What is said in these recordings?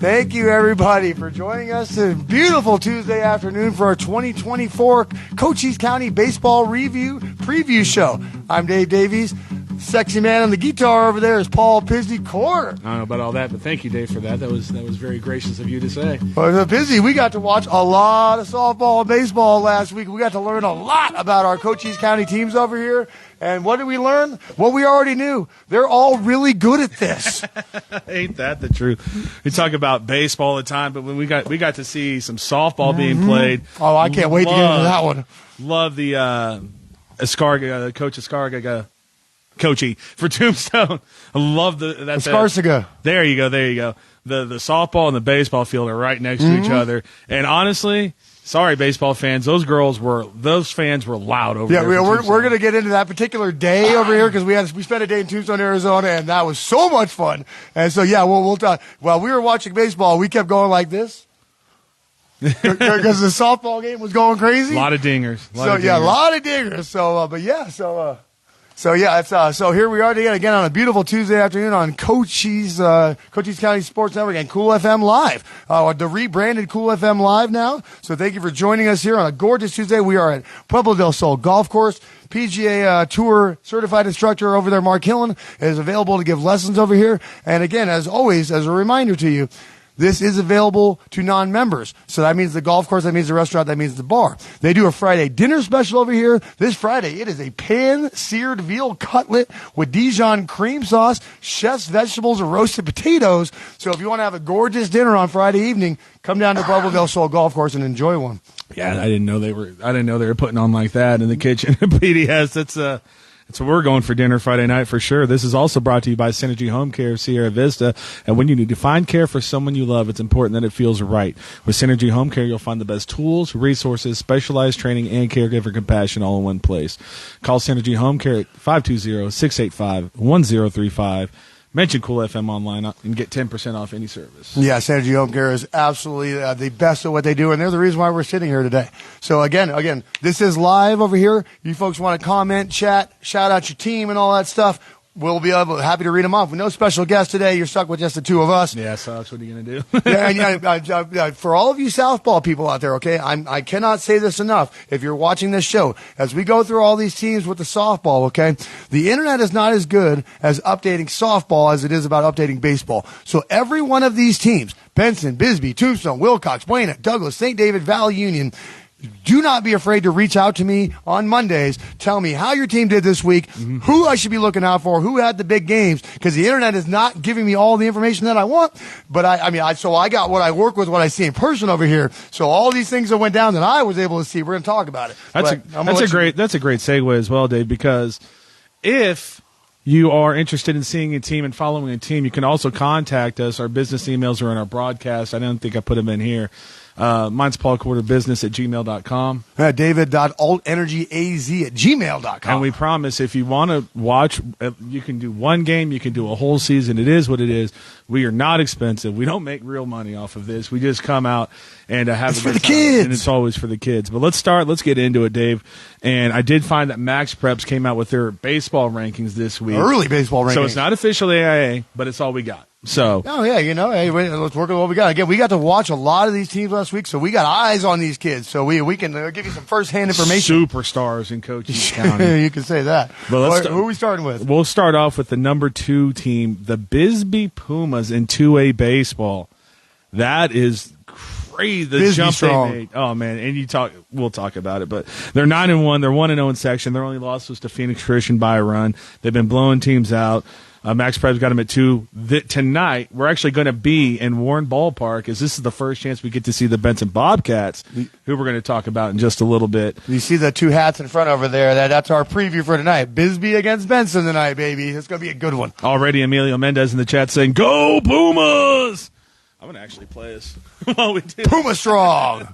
Thank you, everybody, for joining us this beautiful Tuesday afternoon for our 2024 Cochise County Baseball Preview Show. I'm Dave Davies. Sexy man on the guitar over there is Paul Pisney Corder. I don't know about all that, but thank you, Dave, for that. That was very gracious of you to say. Well, Pisney, we got to watch a lot of softball and baseball last week. We got to learn a lot about our Cochise County teams over here. And what did we learn? What we already knew. They're all really good at this. Ain't that the truth? We talk about baseball all the time, but when we got to see some softball being played. Oh, I can't wait to get into that one. Love the Escarga, Coach Escarga. Coachy for Tombstone. I love that. Escarga. There you go. The softball and the baseball field are right next to each other. And honestly, sorry, baseball fans, those fans were loud over there. Yeah, we're going to get into that particular day over here because we spent a day in Tombstone, Arizona, and that was so much fun. And so, yeah, we'll talk. While we were watching baseball, we kept going like this. Because the softball game was going crazy. A lot of dingers. A lot of dingers. So here we are again on a beautiful Tuesday afternoon on Cochise County Sports Network and Cool FM Live, the rebranded Cool FM Live now. So thank you for joining us here on a gorgeous Tuesday. We are at Pueblo del Sol Golf Course. PGA Tour certified instructor over there, Mark Hillen, is available to give lessons over here. And again, as always, as a reminder to you, this is available to non-members. So that means the golf course, that means the restaurant, that means the bar. They do a Friday dinner special over here. This Friday, it is a pan-seared veal cutlet with Dijon cream sauce, chef's vegetables, and roasted potatoes. So if you want to have a gorgeous dinner on Friday evening, come down to Pueblo del Sol Golf Course and enjoy one. Yeah, I didn't know they were putting on like that in the kitchen. PDS, that's what we're going for dinner Friday night for sure. This is also brought to you by Synergy Home Care of Sierra Vista. And when you need to find care for someone you love, it's important that it feels right. With Synergy Home Care, you'll find the best tools, resources, specialized training, and caregiver compassion all in one place. Call Synergy Home Care at 520-685-1035. Mention Cool FM online and get 10% off any service. Yeah, Synergy Home Care is absolutely the best at what they do, and they're the reason why we're sitting here today. So again, this is live over here. You folks want to comment, chat, shout out your team and all that stuff. We'll be happy to read them off. With no special guest today, you're stuck with just the two of us. Yeah, sucks. What are you going to do? For all of you softball people out there, okay, I cannot say this enough. If you're watching this show, as we go through all these teams with the softball, okay, the internet is not as good as updating softball as it is about updating baseball. So every one of these teams, Benson, Bisbee, Tombstone, Wilcox, Buena, Douglas, St. David, Valley Union, do not be afraid to reach out to me on Mondays. Tell me how your team did this week, who I should be looking out for, who had the big games, because the internet is not giving me all the information that I want. But I got what I work with, what I see in person over here. So all these things that went down that I was able to see, we're going to talk about it. That's a great segue as well, Dave, because if you are interested in seeing a team and following a team, you can also contact us. Our business emails are in our broadcast. I don't think I put them in here. Mine's paulcorderbusiness@gmail.com. David.altenergyaz@gmail.com. And we promise if you want to watch, you can do one game, you can do a whole season. It is what it is. We are not expensive. We don't make real money off of this. We just come out and have it's for the kids. And it's always for the kids. But let's get into it, Dave. And I did find that Max Preps came out with their baseball rankings this week. Early baseball rankings. So it's not official AIA, but it's all we got. So, hey, let's work with what we got. Again, we got to watch a lot of these teams last week, so we got eyes on these kids. So we can give you some first-hand information. Superstars in Cochise County. You can say that. But who are we starting with? We'll start off with the number 2 team, the Bisbee Pumas in 2A baseball. That is crazy. The Bisbee jump strong. they made. Oh man, and we'll talk about it. But they're 9-1. They're 1-0 in section. Their only loss was to Phoenix Christian by a run. They've been blowing teams out. Max Preps got him at 2. Tonight, we're actually going to be in Warren Ballpark, as this is the first chance we get to see the Benson Bobcats, who we're going to talk about in just a little bit. You see the 2 hats in front over there. That's our preview for tonight. Bisbee against Benson tonight, baby. It's going to be a good one. Already Emilio Mendez in the chat saying, "Go Pumas!" I'm going to actually play us while we do. Puma strong.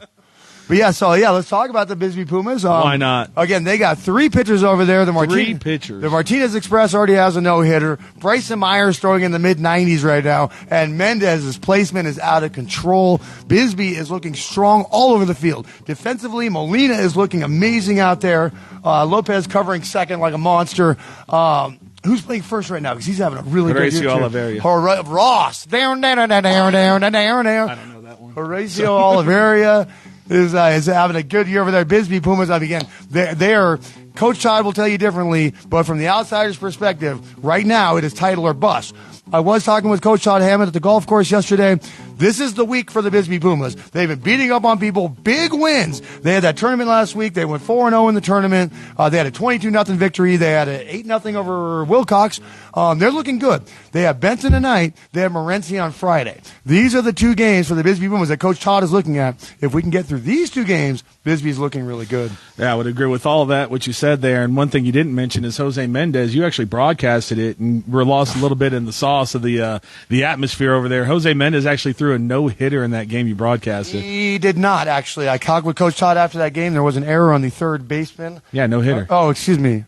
But let's talk about the Bisbee Pumas. Why not? Again, they got 3 pitchers over there. The Martinez Express already has a no-hitter. Bryson Myers throwing in the mid-90s right now. And Mendez's placement is out of control. Bisbee is looking strong all over the field. Defensively, Molina is looking amazing out there. Lopez covering second like a monster. Who's playing first right now? Because he's having a really good year. Horacio Oliveira. Ross. Down. I don't know that one. Horacio Oliveira is having a good year over there. Bisbee Pumas, again, they are. Coach Todd will tell you differently, but from the outsider's perspective, right now it is title or bust. I was talking with Coach Todd Hammond at the golf course yesterday. This is the week for the Bisbee Pumas. They've been beating up on people, big wins. They had that tournament last week. They went 4-0 in the tournament. They had a 22-0 victory. They had an 8-0 over Wilcox. They're looking good. They have Benton tonight. They have Morenci on Friday. These are the two games for the Bisbee Pumas that Coach Todd is looking at. If we can get through these two games, Bisbee's looking really good. Yeah, I would agree with all of that, what you said there. And one thing you didn't mention is Jose Mendez. You actually broadcasted it, and we're lost a little bit in the sauce of the atmosphere over there. Jose Mendez actually threw a no-hitter in that game you broadcasted. He did not, actually. I talked with Coach Todd after that game. There was an error on the third baseman. Yeah, no-hitter. Excuse me.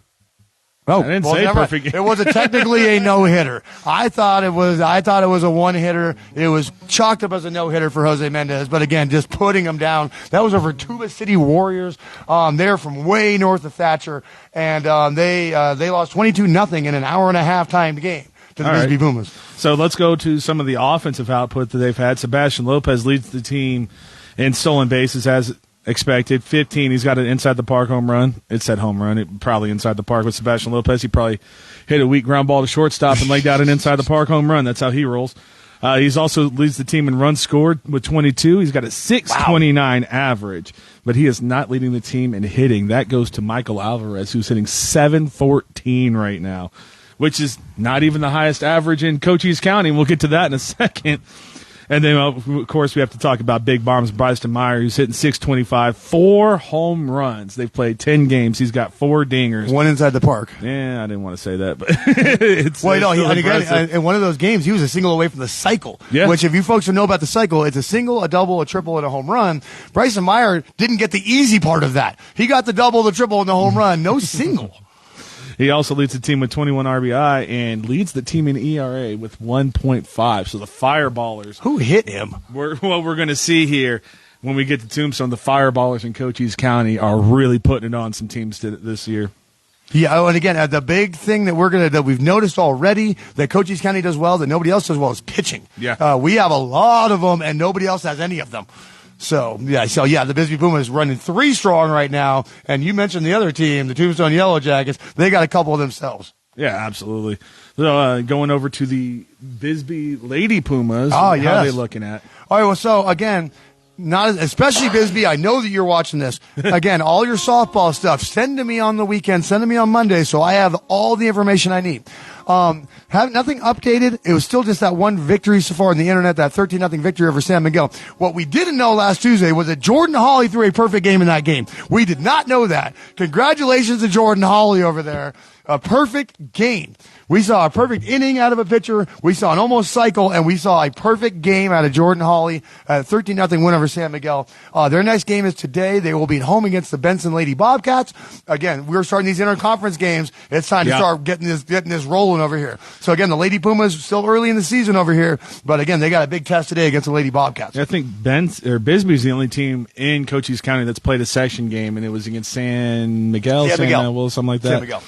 I didn't say perfect game. It wasn't technically a no-hitter. I thought it was a one-hitter. It was chalked up as a no-hitter for Jose Mendez. But again, just putting him down. That was over Tuba City Warriors. They're from way north of Thatcher, and they lost 22-0 in an hour-and-a-half timed game to the Bisbee Pumas. So let's go to some of the offensive output that they've had. Sebastian Lopez leads the team in stolen bases as expected. 15. He's got an inside the park home run. It said home run. It probably inside the park with Sebastian Lopez. He probably hit a weak ground ball to shortstop and laid out an inside the park home run. That's how he rolls. He's also leads the team in runs scored with 22. He's got a 629 average, but he is not leading the team in hitting. That goes to Michael Alvarez, who's hitting 714 right now, which is not even the highest average in Cochise County. We'll get to that in a second. And then, of course, we have to talk about Big Bombs Bryson Meyer, who's hitting 625, 4 home runs. They've played 10 games. He's got 4 dingers. One inside the park. Yeah, I didn't want to say that, but it's in one of those games, he was a single away from the cycle, which if you folks don't know about the cycle, it's a single, a double, a triple, and a home run. Bryson Meyer didn't get the easy part of that. He got the double, the triple, and the home run. No single. He also leads the team with 21 RBI and leads the team in ERA with 1.5. So the Fireballers. Who hit him? What we're going to see here when we get to Tombstone, the Fireballers in Cochise County are really putting it on some teams this year. Yeah, and again, the big thing that we've noticed already that Cochise County does well, that nobody else does well, is pitching. Yeah. We have a lot of them, and nobody else has any of them. So the Bisbee Pumas running 3 strong right now. And you mentioned the other team, the Tombstone Yellow Jackets. They got a couple of themselves. Yeah, absolutely. So going over to the Bisbee Lady Pumas, how are they looking at? All right, well, so again, especially Bisbee, I know that you're watching this. Again, all your softball stuff, send to me on the weekend, send to me on Monday, so I have all the information I need. Have nothing updated. It was still just that one victory so far on the internet, that 13-0 victory over San Miguel. What we didn't know last Tuesday was that Jordan Hawley threw a perfect game in that game. We did not know that. Congratulations to Jordan Hawley over there. A perfect game. We saw a perfect inning out of a pitcher. We saw an almost cycle, and we saw a perfect game out of Jordan Hawley. 13-0 win over San Miguel. Their next game is today. They will be at home against the Benson Lady Bobcats. Again, we're starting these interconference games. It's time to start getting this rolling over here. So again, the Lady Pumas still early in the season over here, but again, they got a big test today against the Lady Bobcats. I think Bisbee's the only team in Cochise County that's played a section game, and it was against San Miguel, something like that. San Miguel.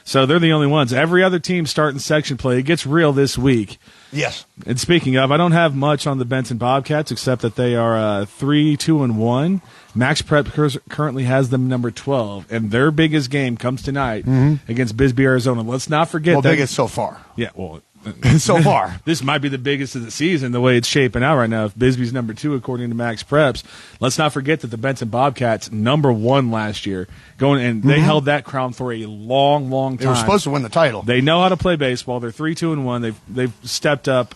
So they're the only ones. Every other team starting section play. It gets real this week. Yes. And speaking of, I don't have much on the Benton Bobcats except that they are 3-2-1. Max Prep currently has them number 12, and their biggest game comes tonight against Bisbee, Arizona. Let's not forget that. Biggest so far. Yeah, well. So far. This might be the biggest of the season, the way it's shaping out right now. If Bisbee's number 2, according to Max Preps, let's not forget that the Benton Bobcats number 1 last year, they held that crown for a long, long time. They were supposed to win the title. They know how to play baseball. They're 3-2-1. They've stepped up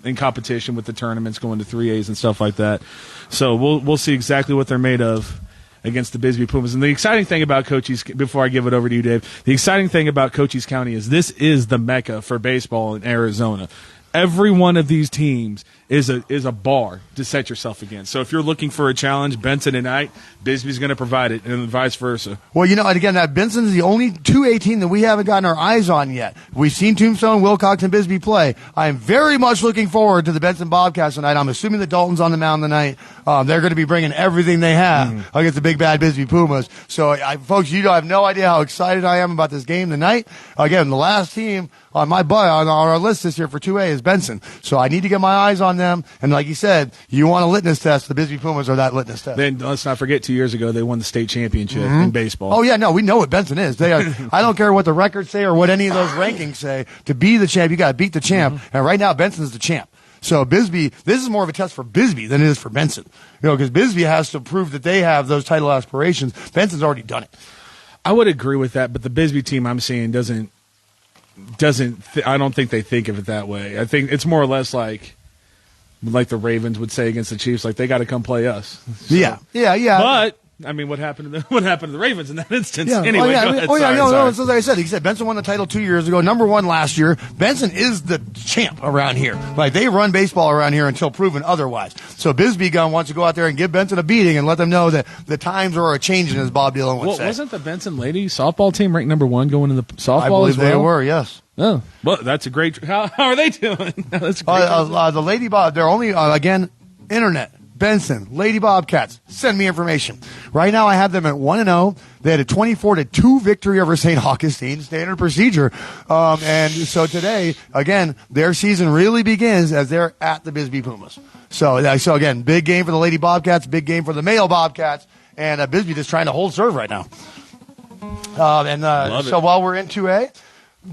in competition with the tournaments, going to 3As and stuff like that. So we'll see exactly what they're made of against the Bisbee Pumas. And the exciting thing about Cochise, before I give it over to you, Dave, the exciting thing about Cochise County is this is the mecca for baseball in Arizona. Every one of these teams is a bar to set yourself against. So if you're looking for a challenge, Benson tonight, Bisbee's going to provide it, and vice versa. Well, and again, that Benson's the only 2A team that we haven't gotten our eyes on yet. We've seen Tombstone, Wilcox, and Bisbee play. I am very much looking forward to the Benson Bobcats tonight. I'm assuming that Dalton's on the mound tonight. They're going to be bringing everything they have against the big bad Bisbee Pumas. So, folks, you have no idea how excited I am about this game tonight. Again, the last team on our list this year for 2A is Benson. So I need to get my eyes on them. And like you said, you want a litmus test. The Bisbee Pumas are that litmus test. Then let's not forget 2 years ago they won the state championship in baseball. Oh, yeah, no, we know what Benson is. They are, I don't care what the records say or what any of those rankings say. To be the champ, you got to beat the champ. And right now, Benson's the champ. So Bisbee, this is more of a test for Bisbee than it is for Benson. Because Bisbee has to prove that they have those title aspirations. Benson's already done it. I would agree with that, but the Bisbee team I'm seeing I don't think they think of it that way. I think it's more or less like the Ravens would say against the Chiefs, like they got to come play us. So, yeah. But I mean, what happened to the Ravens in that instance? Yeah. Anyway, go ahead. No. So like I said, Benson won the title 2 years ago, number 1 last year. Benson is the champ around here. Like they run baseball around here until proven otherwise. So Bisbee wants to go out there and give Benson a beating and let them know that the times are changing, as Bob Dylan would say. Wasn't the Benson lady softball team ranked number 1 going into the softball? I believe as well? they were. Yes. Oh, well, that's a great. How are they doing? That's great. The Lady Bob. They're only again internet. Benson, Lady Bobcats, send me information. Right now I have them at 1-0. They had a 24-2 victory over St. Augustine, standard procedure. And so today, again, their season really begins as they're at the Bisbee Pumas. So again, big game for the Lady Bobcats, big game for the male Bobcats, and Bisbee just trying to hold serve right now. So while we're in 2A,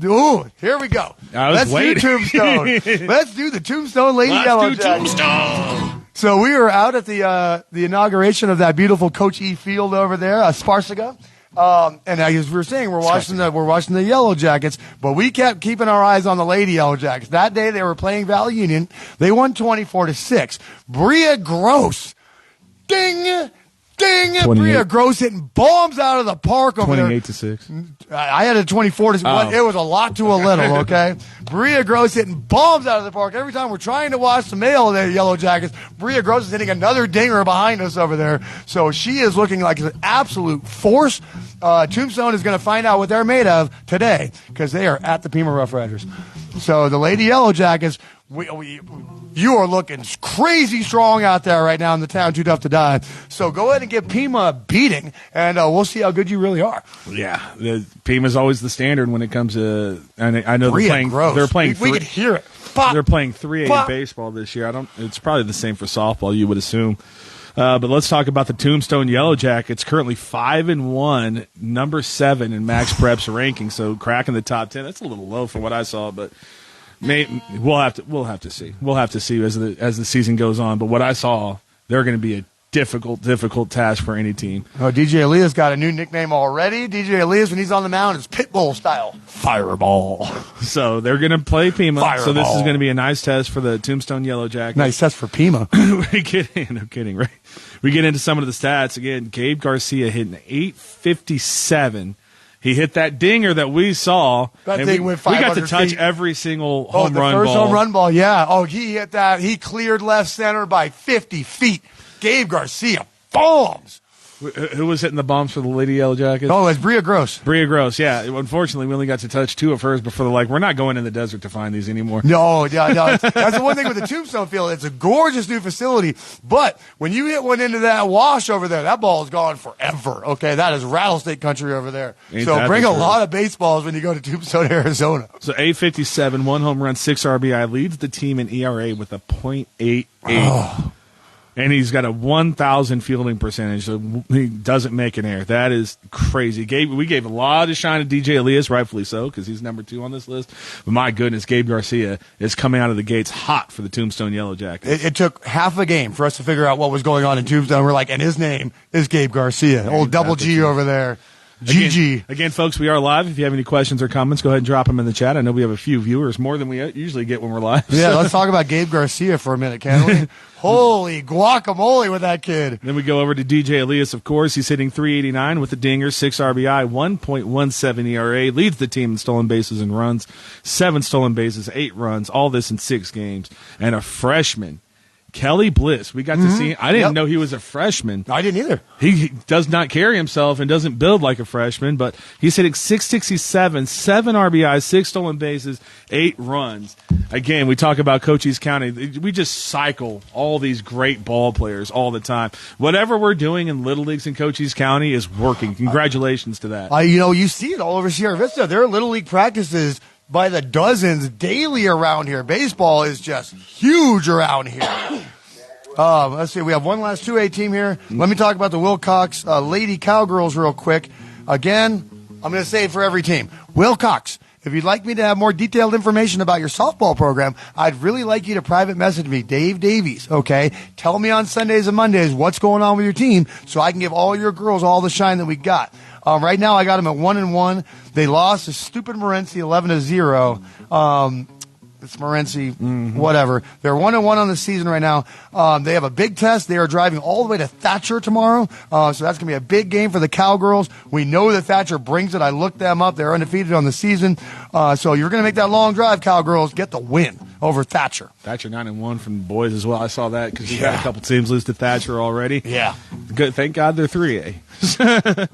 ooh, here we go. Let's do Tombstone. Let's do the Tombstone Lady Yellow Jackets. Tombstone. So we were out at the inauguration of that beautiful Coach E Field over there, Sparsaga. And as we were saying, we're watching the Yellow Jackets, but we kept keeping our eyes on the Lady Yellow Jackets. That day they were playing Valley Union. They won 24-6. Bria Gross. Ding! Bria Gross hitting bombs out of the park over there. 28-6. I had a 24-1. Oh. It was a lot to a little, okay? Bria Gross hitting bombs out of the park. Every time we're trying to watch the male of the Yellow Jackets, Bria Gross is hitting another dinger behind us over there. So she is looking like an absolute force. Tombstone is going to find out what they're made of today because they are at the Pima Rough Riders. So the Lady Yellow Jackets, you are looking crazy strong out there right now in the town, Too Tough to Die. So go ahead and give Pima a beating, and we'll see how good you really are. Yeah, Pima's always the standard when it comes to. And I know they're playing. Gross. They're playing. We could hear it. Pop. They're playing 3A Pop. baseball this year. It's probably the same for softball, you would assume. But let's talk about the Tombstone Yellow Jackets. Currently 5-1, number 7 in Max Prep's ranking. So cracking the top 10. That's a little low for what I saw, but. We'll have to see. We'll have to see as the season goes on. But what I saw, they're going to be a difficult task for any team. Oh, DJ Elias got a new nickname already. DJ Elias, when he's on the mound, is Pitbull style. Fireball. So they're going to play Pima. Fireball. So this is going to be a nice test for the Tombstone Yellow Jackets. Nice test for Pima. No kidding, right? We get into some of the stats again. Gabe Garcia hitting 857. He hit that dinger that we saw. That thing went 500 We got to touch feet. every single home run ball. The first home run ball, yeah. Oh, he hit that. He cleared left center by 50 feet. Gabe Garcia, bombs. Who was hitting the bombs for the Lady Yellow Jackets? Oh, it's Bria Gross. Bria Gross, yeah. Unfortunately, we only got to touch 2 of hers before we're not going in the desert to find these anymore. No. That's the one thing with the Tombstone field. It's a gorgeous new facility, but when you hit one into that wash over there, that ball is gone forever. Okay, that is rattlesnake country over there. So bring a lot of baseballs when you go to Tombstone, Arizona. So 857, 1 home run, 6 RBI, leads the team in ERA with a .88. Oh. And he's got a 1,000 fielding percentage, so he doesn't make an error. That is crazy. We gave a lot of shine to DJ Elias, rightfully so, because he's number 2 on this list. But my goodness, Gabe Garcia is coming out of the gates hot for the Tombstone Yellow Jackets. It took half a game for us to figure out what was going on in Tombstone. We're like, and his name is Gabe Garcia, old double G over there. GG. Again, folks, we are live. If you have any questions or comments, go ahead and drop them in the chat. I know we have a few viewers, more than we usually get when we're live. Yeah, let's talk about Gabe Garcia for a minute, can't we? Holy guacamole with that kid. Then we go over to DJ Elias, of course. He's hitting .389 with the dinger, 6 RBI, 1.17 ERA. Leads the team in stolen bases and runs. 7 stolen bases, 8 runs. All this in 6 games. And a freshman Kelly Bliss. We got to see him. I didn't know he was a freshman. I didn't either. He does not carry himself and doesn't build like a freshman, but he's hitting .667, 7 RBIs, 6 stolen bases, 8 runs. Again, we talk about Cochise County. We just cycle all these great ball players all the time. Whatever we're doing in Little Leagues in Cochise County is working. Congratulations to that. You see it all over Sierra Vista. There are Little League practices by the dozens daily around here. Baseball is just huge around here. Let's see. We have one last 2A team here. Let me talk about the Wilcox Lady Cowgirls real quick. Again, I'm going to say it for every team. Wilcox, if you'd like me to have more detailed information about your softball program, I'd really like you to private message me, Dave Davies, okay? Tell me on Sundays and Mondays what's going on with your team so I can give all your girls all the shine that we got. Right now, I got them at 1-1. They lost to stupid Morenci 11-0. It's Morenci, whatever. They're 1-1 on the season right now. They have a big test. They are driving all the way to Thatcher tomorrow. So that's going to be a big game for the Cowgirls. We know that Thatcher brings it. I looked them up. They're undefeated on the season. So you're going to make that long drive, Cowgirls. Get the win over Thatcher. Thatcher 9-1 from the boys as well. I saw that because we got a couple teams lose to Thatcher already. Yeah. Good. Thank God they're 3A.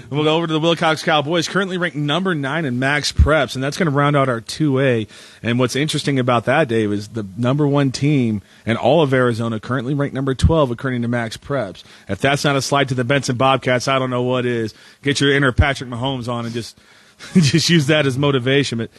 We'll go over to the Wilcox Cowboys, currently ranked number 9 in max preps, and that's going to round out our 2A. And what's interesting about that, Dave, is the number 1 team in all of Arizona, currently ranked number 12 according to max preps. If that's not a slide to the Benson Bobcats, I don't know what is. Get your inner Patrick Mahomes on and just use that as motivation. But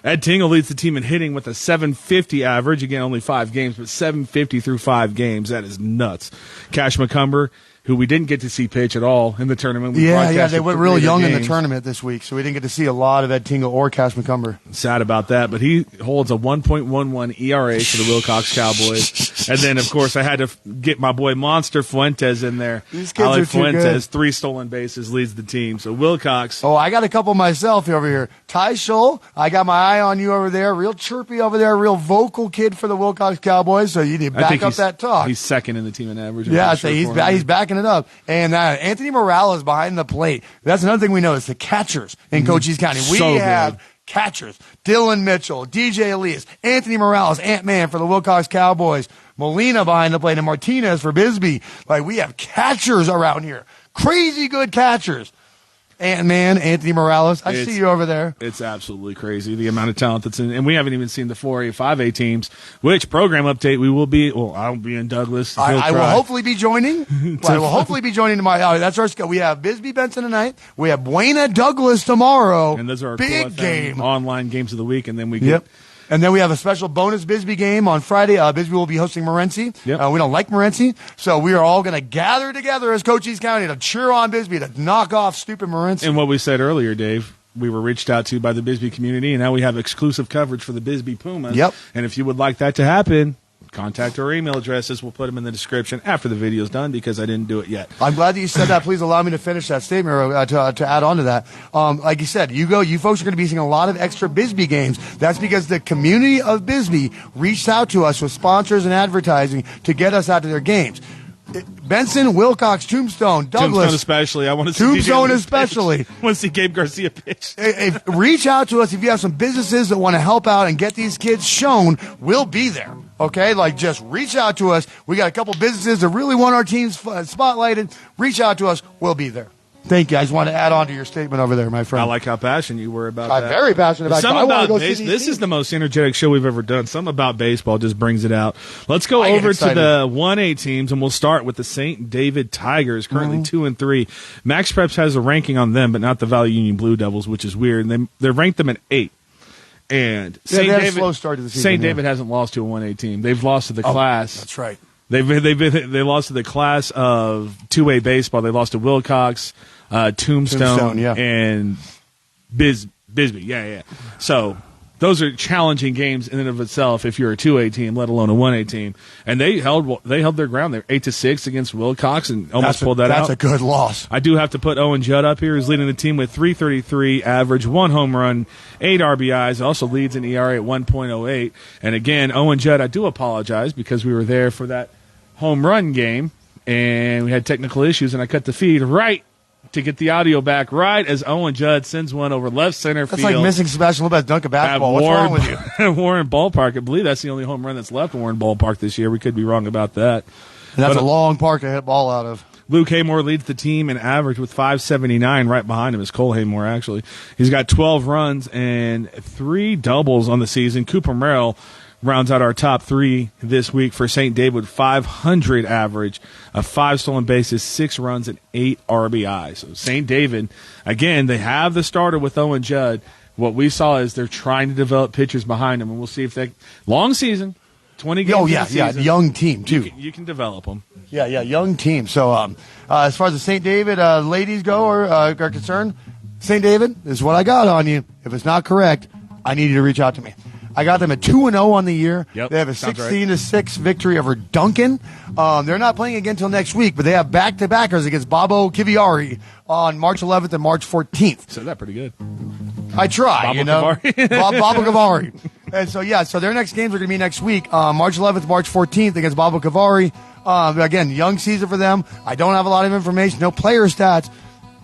Ed Tingle leads the team in hitting with a .750 average. Again, only 5 games, but .750 through 5 games. That is nuts. Cash McCumber, who we didn't get to see pitch at all in the tournament. They went real young in the tournament this week, so we didn't get to see a lot of Ed Tingle or Cash McCumber. Sad about that, but he holds a 1.11 ERA for the Wilcox Cowboys. And then, of course, I had to get my boy Monster Fuentes in there. These kids are too Fuentes, good. 3 stolen bases, leads the team. So Wilcox. Oh, I got a couple myself over here. Ty Scholl, I got my eye on you over there. Real chirpy over there, real vocal kid for the Wilcox Cowboys, so you need to back up that talk. He's second in the team in average. Yeah, he's backing it up. And Anthony Morales behind the plate. That's another thing we know is the catchers in Cochise County. We have catchers. Dylan Mitchell, DJ Elias, Anthony Morales, Ant-Man for the Wilcox Cowboys, Molina behind the plate, and Martinez for Bisbee. Like, we have catchers around here. Crazy good catchers. Ant-Man, Anthony Morales. I see you over there. It's absolutely crazy, the amount of talent that's in. And we haven't even seen the 4A, 5A teams, which program update we will be. Well, I'll be in Douglas. I will hopefully be joining. I will hopefully be joining tomorrow. That's our schedule. We have Bisbee Benson tonight. We have Buena Douglas tomorrow. And those are our big cool game. Online games of the week. And then we get. And then we have a special bonus Bisbee game on Friday. Bisbee will be hosting Morenci. Yep. We don't like Morenci, so we are all going to gather together as Cochise County to cheer on Bisbee, to knock off stupid Morenci. And what we said earlier, Dave, we were reached out to by the Bisbee community, and now we have exclusive coverage for the Bisbee Pumas. Yep. And if you would like that to happen, contact our email addresses. We'll put them in the description after the video's done because I didn't do it yet. I'm glad that you said that. Please allow me to finish that statement or to add on to that. Like you said, you folks are going to be seeing a lot of extra Bisbee games. That's because the community of Bisbee reached out to us with sponsors and advertising to get us out to their games. Benson, Wilcox, Tombstone, Douglas. Tombstone especially. I want to see Tombstone especially. I want to see Gabe Garcia pitch. Reach out to us if you have some businesses that want to help out and get these kids shown. We'll be there. Okay? Like, just reach out to us. We got a couple businesses that really want our teams spotlighted. Reach out to us. We'll be there. Thank you. I just want to add on to your statement over there, my friend. I like how passionate you were about that. I'm very passionate about it. This is the most energetic show we've ever done. Something about baseball just brings it out. Let's go over to the 1A teams, and we'll start with the St. David Tigers, currently 2-3. Max Preps has a ranking on them, but not the Valley Union Blue Devils, which is weird. And they ranked them at 8. And St. David, slow start to the season. St. David hasn't lost to a 1A team. They've lost to the class. That's right. They lost to the class of 2A baseball. They lost to Wilcox, Tombstone and Bisbee. Yeah. So those are challenging games in and of itself if you're a 2A team, let alone a 1A team. And they held their ground. They're 8-6 against Wilcox and almost pulled that out. That's a good loss. I do have to put Owen Judd up here. He's leading the team with .333 average, 1 home run, 8 RBIs. Also leads in ERA at 1.08. And again, Owen Judd, I do apologize because we were there for that home run game and we had technical issues and I cut the feed right to get the audio back right as Owen Judd sends one over left center That's field. like missing Sebastian Lopez dunking basketball. What's wrong with you? At Warren Ballpark. I believe that's the only home run that's left at Warren Ballpark this year. We could be wrong about that. And that's a long park to hit ball out of. Luke Haymore leads the team in average with 579. Right behind him is Cole Haymore, actually. He's got 12 runs and 3 doubles on the season. Cooper Merrill rounds out our top 3 this week for St. David, 500 average, 5 stolen bases, 6 runs, and 8 RBIs. So St. David, again, they have the starter with Owen Judd. What we saw is they're trying to develop pitchers behind them, and we'll see if they – long season, 20 games in the season, young team, too. You can develop them. Yeah, young team. So as far as the St. David ladies go are concerned, St. David is what I got on you. If it's not correct, I need you to reach out to me. I got them at 2-0 on the year. Yep, they have a 16-6 victory over Duncan. They're not playing again until next week, but they have back-to-backers against Bobo Kiviari on March 11th and March 14th. Said that pretty good. I try, Bobo you know. Kiviari. Bobo Kiviari. And so their next games are going to be next week, March 11th, March 14th against Bobo Kiviari. Again, young season for them. I don't have a lot of information, no player stats.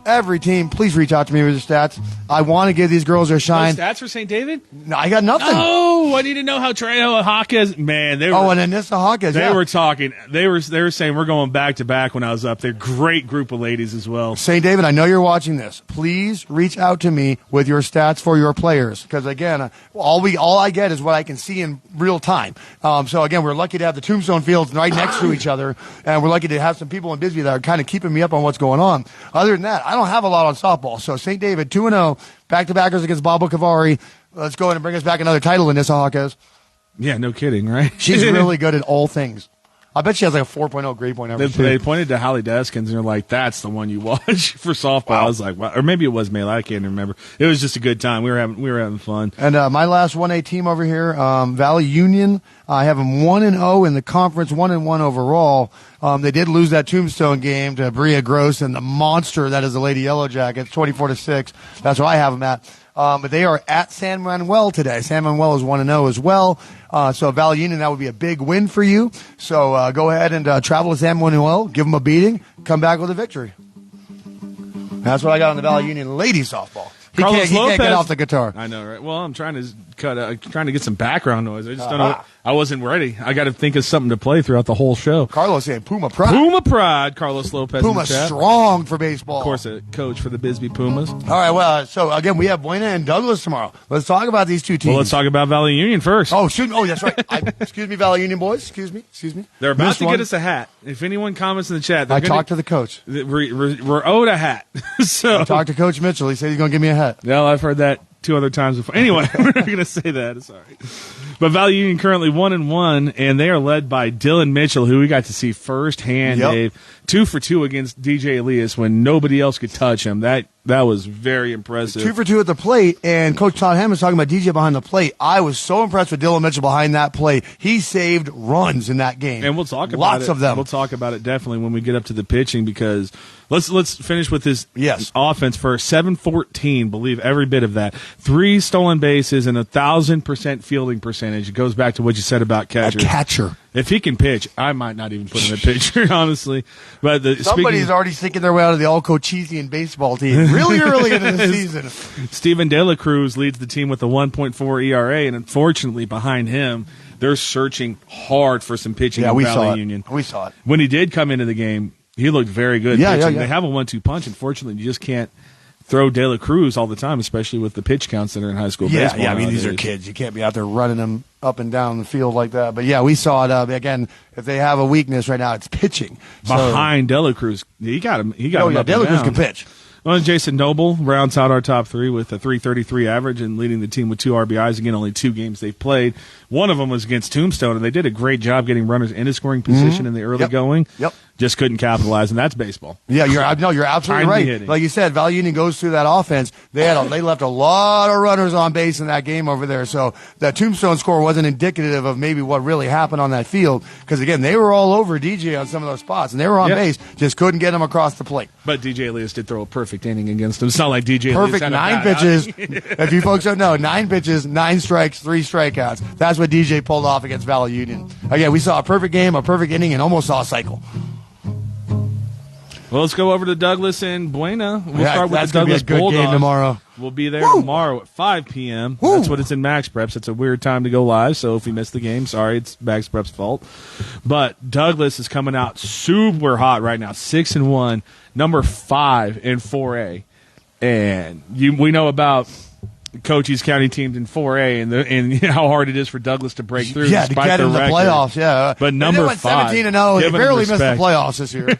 Every team, please reach out to me with your stats. I want to give these girls their shine. No stats for St. David? No, I got nothing. Oh, I need to know how Trejo Hawkes, man, they were. Oh, and Anissa Hawkes. They were talking. They were saying we're going back to back when I was up there. Great group of ladies as well. St. David, I know you're watching this. Please reach out to me with your stats for your players, because again, all I get is what I can see in real time. So again, we're lucky to have the Tombstone fields right next to each other, and we're lucky to have some people in Bisbee that are kind of keeping me up on what's going on. Other than that, I don't have a lot on softball. So St. David 2-0, back-to-backers against Bobo Kiviari. Let's go ahead and bring us back another title in this Hawkes. Yeah, no kidding, right? She's really good at all things. I bet she has like a 4.0 grade point average. They pointed to Hallie Deskins and they're like, "That's the one you watch for softball." Wow. I was like, wow. Or maybe it was Melee. I can't remember. It was just a good time. We were having fun. And my last 1A team over here, Valley Union. I have them 1-0 in the conference, 1-1 overall. They did lose that Tombstone game to Bria Gross and the monster that is the Lady Yellow Jackets, 24-6. That's where I have them at. But they are at San Manuel today. San Manuel is 1-0 as well. So Valley Union, that would be a big win for you. So go ahead and travel to San Manuel, give them a beating, come back with a victory. That's what I got on the Valley Union ladies softball. He can't get off the guitar. I know, right? Well, I'm trying to get some background noise. I just don't know. I wasn't ready. I got to think of something to play throughout the whole show. Carlos saying Puma Pride. Puma Pride, Carlos Lopez. Puma strong for baseball. Of course, a coach for the Bisbee Pumas. All right, well, so again, we have Buena and Douglas tomorrow. Let's talk about these two teams. Well, let's talk about Valley Union first. Oh, shoot. Oh, that's right. Excuse me, Valley Union boys. Excuse me. They're about to get us a hat. If anyone comments in the chat, I talked to the coach. We're owed a hat. So I talked to Coach Mitchell. He said he's going to give me a hat. Well, I've heard that 2 other times before. Anyway, we're not going to say that. Sorry. But Valley Union currently 1-1, and they are led by Dylan Mitchell, who we got to see firsthand, Dave. 2 for 2 against DJ Elias when nobody else could touch him. That was very impressive. 2 for 2 at the plate, and Coach Todd Hammond was talking about DJ behind the plate. I was so impressed with Dylan Mitchell behind that plate. He saved runs in that game. And we'll talk about lots of them. We'll talk about it definitely when we get up to the pitching, because let's finish with this offense first. 7-14, believe every bit of that. 3 stolen bases and 1,000% fielding percentage. It goes back to what you said about catcher. A catcher. If he can pitch, I might not even put him a pitcher, honestly. But somebody's already sticking their way out of the all-Cochise baseball team really early into the season. Steven De La Cruz leads the team with a 1.4 ERA, and unfortunately behind him, they're searching hard for some pitching in Valley Union. We saw it. When he did come into the game, he looked very good pitching. They have a 1-2 punch. Unfortunately, you just can't throw De La Cruz all the time, especially with the pitch counts that are in high school baseball. Yeah, I mean, these are kids. You can't be out there running them up and down the field like that. But, yeah, we saw it. Again, if they have a weakness right now, it's pitching. Behind De La Cruz. He got him. De La Cruz can pitch. Well, Jason Noble rounds out our top 3 with a 3.33 average and leading the team with 2 RBIs. Again, only 2 games they've played. One of them was against Tombstone, and they did a great job getting runners into scoring position in the early going. Yep. Just couldn't capitalize, and that's baseball. Yeah, you're absolutely right. Like you said, Valley Union goes through that offense. They left a lot of runners on base in that game over there. So that Tombstone score wasn't indicative of maybe what really happened on that field. Because again, they were all over DJ on some of those spots, and they were on base, just couldn't get him across the plate. But DJ Elias did throw a perfect inning against him. It's not like DJ Elias had 9 pitches. If you folks don't know, 9 pitches, 9 strikes, 3 strikeouts. That's what DJ pulled off against Valley Union. Again, we saw a perfect game, a perfect inning, and almost saw a cycle. Well, let's go over to Douglas and Buena. We'll start with that's the Douglas gonna be a good Bulldogs game tomorrow. We'll be there tomorrow at 5 p.m. Woo. That's what it's in Max Preps. It's a weird time to go live, so if you missed the game, sorry, it's Max Preps' fault. But Douglas is coming out super hot right now, 6-1, number 5 in 4A. And we know about Cochise County teams in 4A and how hard it is for Douglas to break through. Yeah, to get in the playoffs, yeah. But number 5. 17-0. They barely missed the playoffs this year.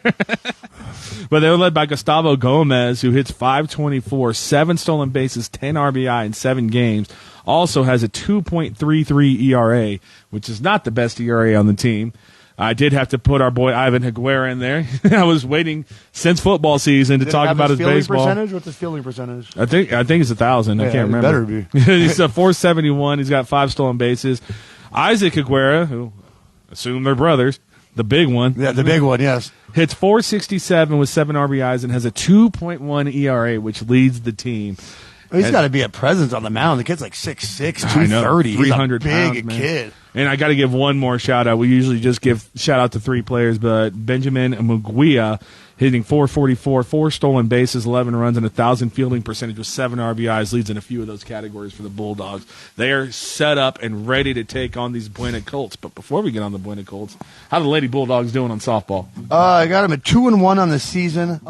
But they were led by Gustavo Gomez, who hits .524, 7 stolen bases, 10 RBI in 7 games. Also has a 2.33 ERA, which is not the best ERA on the team. I did have to put our boy Ivan Higuera in there. I was waiting since football season to talk about his baseball. Percentage? What's his fielding percentage? I think it's 1,000. I can't remember. Better be. He's a .471. He's got 5 stolen bases. Isaac Higuera, who assume they're brothers, the big one. Yeah, the big one, yes. Hits .467 with 7 RBIs and has a 2.1 ERA, which leads the team. He's got to be a presence on the mound. The kid's like 6'6", 230. 300 He's a big pounds, kid. And I got to give one more shout out. We usually just give shout out to 3 players, but Benjamin Muguia hitting .444, 4 stolen bases, 11 runs, and 1,000 fielding percentage with 7 RBIs leads in a few of those categories for the Bulldogs. They are set up and ready to take on these Buena Colts. But before we get on the Buena Colts, how the Lady Bulldogs doing on softball? I got them at 2-1 on the season.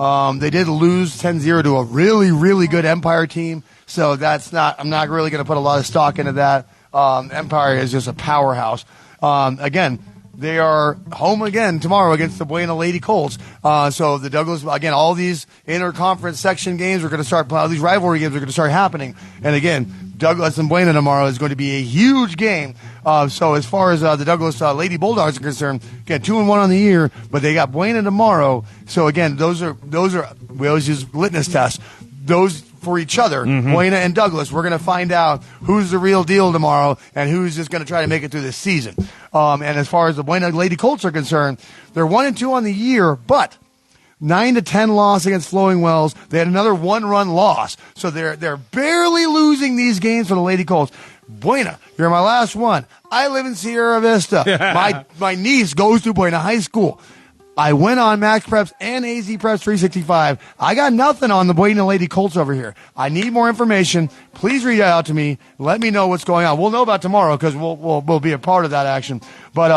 They did lose 10-0 to a really, really good Empire team. So I'm not really going to put a lot of stock into that. Empire is just a powerhouse. Again, they are home again tomorrow against the Buena Lady Colts. So the Douglas, again, all these interconference section games are going to start, all these rivalry games are going to start happening. And again, Douglas and Buena tomorrow is going to be a huge game. So as far as the Douglas Lady Bulldogs are concerned, again, 2-1 on the year, but they got Buena tomorrow. So again, those are we always use litmus tests. Those for each other, Buena and Douglas. We're going to find out who's the real deal tomorrow and who's just going to try to make it through this season. And as far as the Buena Lady Colts are concerned, they're 1-2 on the year, but 9-10 loss against Flowing Wells. They had another 1-run loss, so they're barely losing these games for the Lady Colts. Buena, you're my last one. I live in Sierra Vista. My niece goes to Buena High School. I went on Max Preps and AZ Preps 365. I got nothing on the Buena Lady Colts over here. I need more information. Please reach out to me. Let me know what's going on. We'll know about tomorrow because we'll be a part of that action. But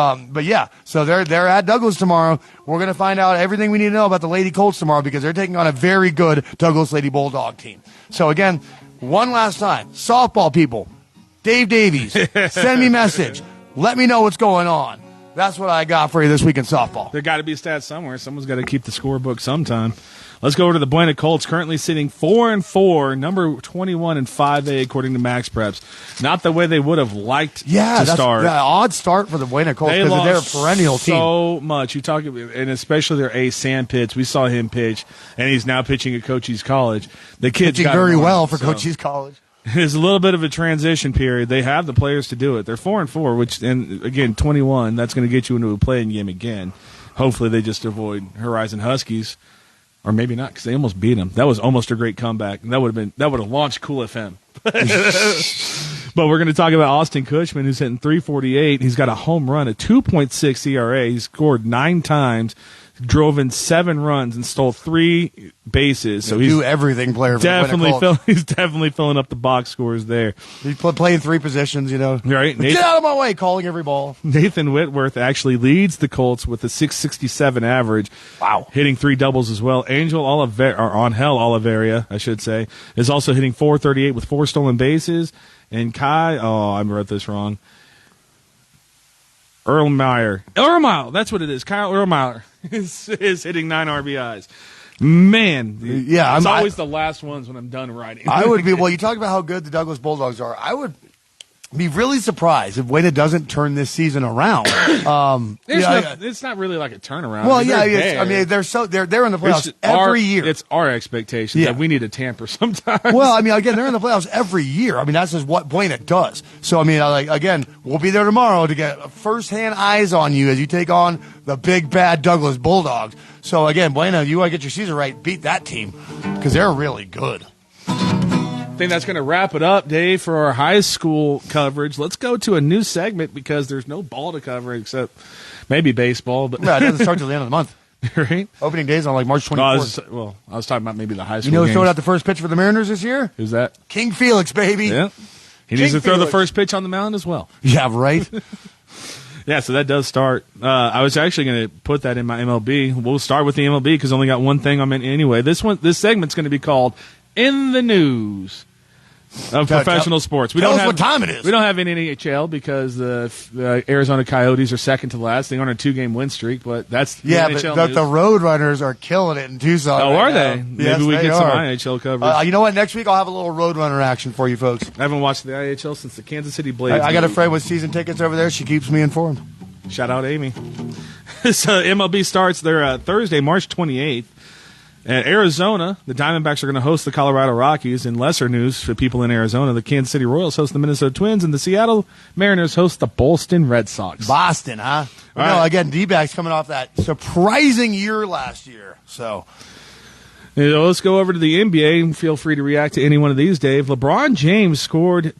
yeah, so they're at Douglas tomorrow. We're going to find out everything we need to know about the Lady Colts tomorrow because they're taking on a very good Douglas Lady Bulldog team. So again, one last time, softball people, Dave Davies, send me a message. Let me know what's going on. That's what I got for you this week in softball. There got to be stats somewhere. Someone's got to keep the scorebook sometime. Let's go over to the Buena Colts, currently sitting 4-4, number 21 in 5A according to Max Preps. Not the way they would have liked to start. Yeah, odd start for the Buena Colts because they're a perennial team. So much. You talk, and especially their ace Sam Pitts. We saw him pitch, and he's now pitching at Cochise College. The kid's pitching very well for Cochise College. It's a little bit of a transition period. They have the players to do it. They're 4-4, which, and again, 21. That's going to get you into a playing game again. Hopefully, they just avoid Horizon Huskies, or maybe not, because they almost beat them. That was almost a great comeback, and that would have launched Cool FM. But we're going to talk about Austin Cushman, who's hitting .348. He's got a home run, a 2.6 ERA. He scored 9 times. Drove in 7 runs and stole 3 bases. So he's everything player. He's definitely filling up the box scores there. He's playing 3 positions, Right. Get out of my way, calling every ball. Nathan Whitworth actually leads the Colts with a .667 average. Wow. Hitting 3 doubles as well. Angel Oliveria, I should say, is also hitting .438 with 4 stolen bases. And I wrote this wrong. Erlmeyer, that's what it is. Kyle Erlmeyer is hitting 9 RBIs. Man, yeah, it's always the last ones when I'm done writing. I would be. Well, you talk about how good the Douglas Bulldogs are. I would be really surprised if Buena doesn't turn this season around. It's not really like a turnaround. Well, they're in the playoffs every year. It's our expectation that we need to tamper sometimes. Well, again, they're in the playoffs every year. That's just what Buena does. So, again, we'll be there tomorrow to get firsthand eyes on you as you take on the big bad Douglas Bulldogs. So, again, Buena, you want to get your season right, beat that team because they're really good. I think that's going to wrap it up, Dave, for our high school coverage. Let's go to a new segment because there's no ball to cover except maybe baseball. But it doesn't start till the end of the month. Right? Opening day's on like March 24th. I was talking about maybe the high school You know who's games. throwing out the first pitch for the Mariners this year? Who's that? King Felix, baby. Yeah. He needs to King throw the Felix. first pitch on the mound as well. Yeah, right? Yeah, so that does start. I was actually going to put that in my MLB. We'll start with the MLB because I only got one thing I'm in anyway. This segment's going to be called In the News of Professional Sports. Tell us what time it is. We don't have any NHL because the Arizona Coyotes are second to last. They are on a 2-game win streak, but that's the NHL but news. the Roadrunners are killing it in Tucson. Oh, right are now. they? Yes, Maybe we they get some are. IHL coverage. You know what? Next week I'll have a little Roadrunner action for you folks. I haven't watched the IHL since the Kansas City Blades. I got a friend with season tickets over there. She keeps me informed. Shout out Amy. So MLB starts their Thursday, March 28th. At Arizona, the Diamondbacks are going to host the Colorado Rockies. In lesser news for people in Arizona, the Kansas City Royals host the Minnesota Twins, and the Seattle Mariners host the Boston Red Sox. Boston, huh? All No, right. again, D-backs coming off that surprising year last year. So, Let's go over to the NBA. Feel free to react to any one of these, Dave. LeBron James scored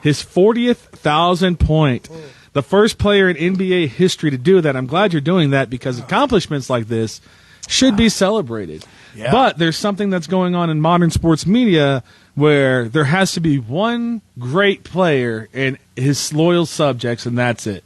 his 40th 1,000-point. The first player in NBA history to do that. I'm glad you're doing that because accomplishments like this should be celebrated. Yeah. But there's something that's going on in modern sports media where there has to be one great player and his loyal subjects, and that's it.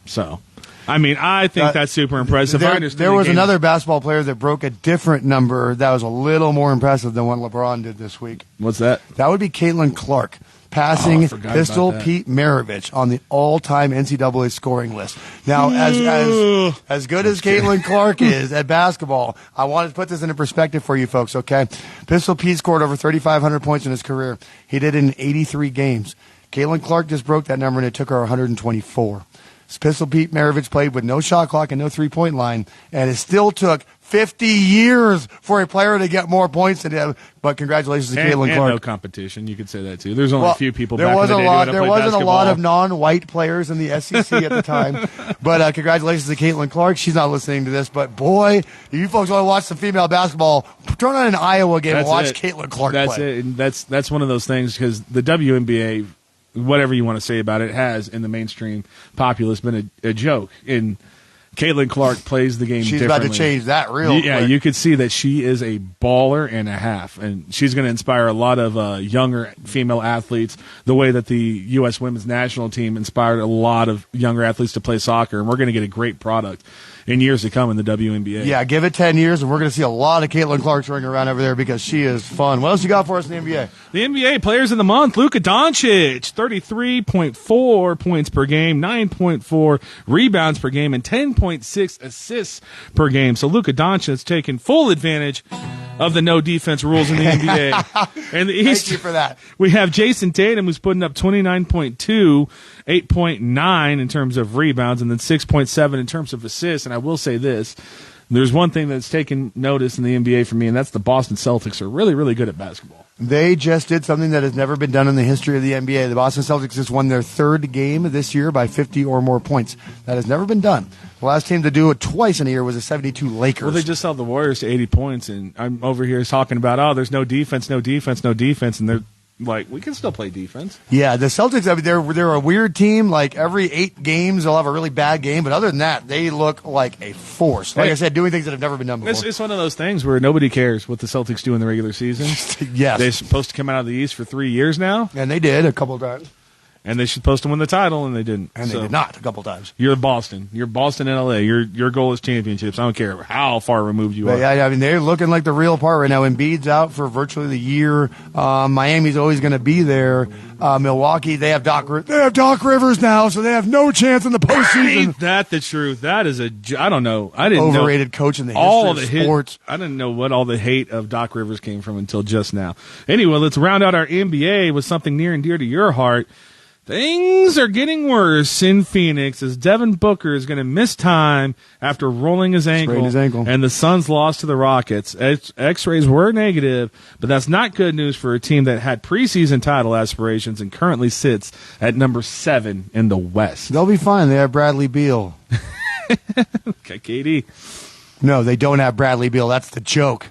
So, I mean, I think that's super impressive. I understand there was the game- another basketball player that broke a different number that was a little more impressive than what LeBron did this week. What's that? That would be Caitlin Clark, Oh, passing I forgot Pistol about that. Pete Maravich on the all-time NCAA scoring list. Now, as good as Caitlin Clark is at basketball, I wanted to put this into perspective for you folks, okay? Pistol Pete scored over 3,500 points in his career. He did it in 83 games. Caitlin Clark just broke that number, and it took her 124. Pistol Pete Maravich played with no shot clock and no three-point line, and it still took 50 years for a player to get more points than him. But congratulations to Caitlin and Clark. no competition. You could say that too. There's only Well, a few people. There back was in a the day lot. that There played wasn't a lot of basketball. non-white players in the SEC at the time. But congratulations to Caitlin Clark. She's not listening to this, but boy, if you folks want to watch some female basketball, turn on an Iowa game and That's watch it. Caitlin Clark That's play. it. And that's one of those things because the WNBA, whatever you want to say about it, has in the mainstream populace been a joke. And Caitlin Clark plays the game She's differently. about to change that real Yeah, quick. you could see that she is a baller and a half, and she's going to inspire a lot of younger female athletes the way that the U.S. women's national team inspired a lot of younger athletes to play soccer, and we're going to get a great product in years to come in the WNBA. Yeah, give it 10 years, and we're going to see a lot of Caitlin Clarks running around over there because she is fun. What else you got for us in the NBA? The NBA Players of the Month, Luka Doncic, 33.4 points per game, 9.4 rebounds per game, and 10.6 assists per game. So Luka Doncic has taken full advantage of the no defense rules in the NBA. And the East, Thank you for that. we have Jason Tatum, who's putting up 29.2, 8.9 in terms of rebounds, and then 6.7 in terms of assists. And I will say this. There's one thing that's taken notice in the NBA for me, and that's the Boston Celtics are really, really good at basketball. They just did something that has never been done in the history of the NBA. The Boston Celtics just won their third game this year by 50 or more points. That has never been done. The last team to do it twice in a year was the 72 Lakers. Well, they just held the Warriors to 80 points, and I'm over here talking about, there's no defense, no defense, no defense, and they're like, we can still play defense. Yeah, the Celtics, I mean, they're a weird team. Like, every 8 games, they'll have a really bad game. But other than that, they look like a force. Like I said, doing things that have never been done before. It's one of those things where nobody cares what the Celtics do in the regular season. Yes. They're supposed to come out of the East for 3 years now, And they did a couple of times. and they're supposed to win the title, and they didn't. And they did not a couple of times. You're Boston. You're Boston and LA. Your goal is championships. I don't care how far removed you But are. yeah, I mean, they're looking like the real part right now. Embiid's out for virtually the year. Miami's always going to be there. Milwaukee, they have Doc Rivers now, so they have no chance in the postseason. Ain't that the truth? That is I don't know. I didn't know Overrated coach in the all history the of sports. I didn't know what all the hate of Doc Rivers came from until just now. Anyway, let's round out our NBA with something near and dear to your heart. Things are getting worse in Phoenix as Devin Booker is going to miss time after rolling his ankle. Sprained his ankle. And the Suns lost to the Rockets. X-rays were negative, but that's not good news for a team that had preseason title aspirations and currently sits at number 7 in the West. They'll be fine. They have Bradley Beal. Okay, KD. No, they don't have Bradley Beal. That's the joke.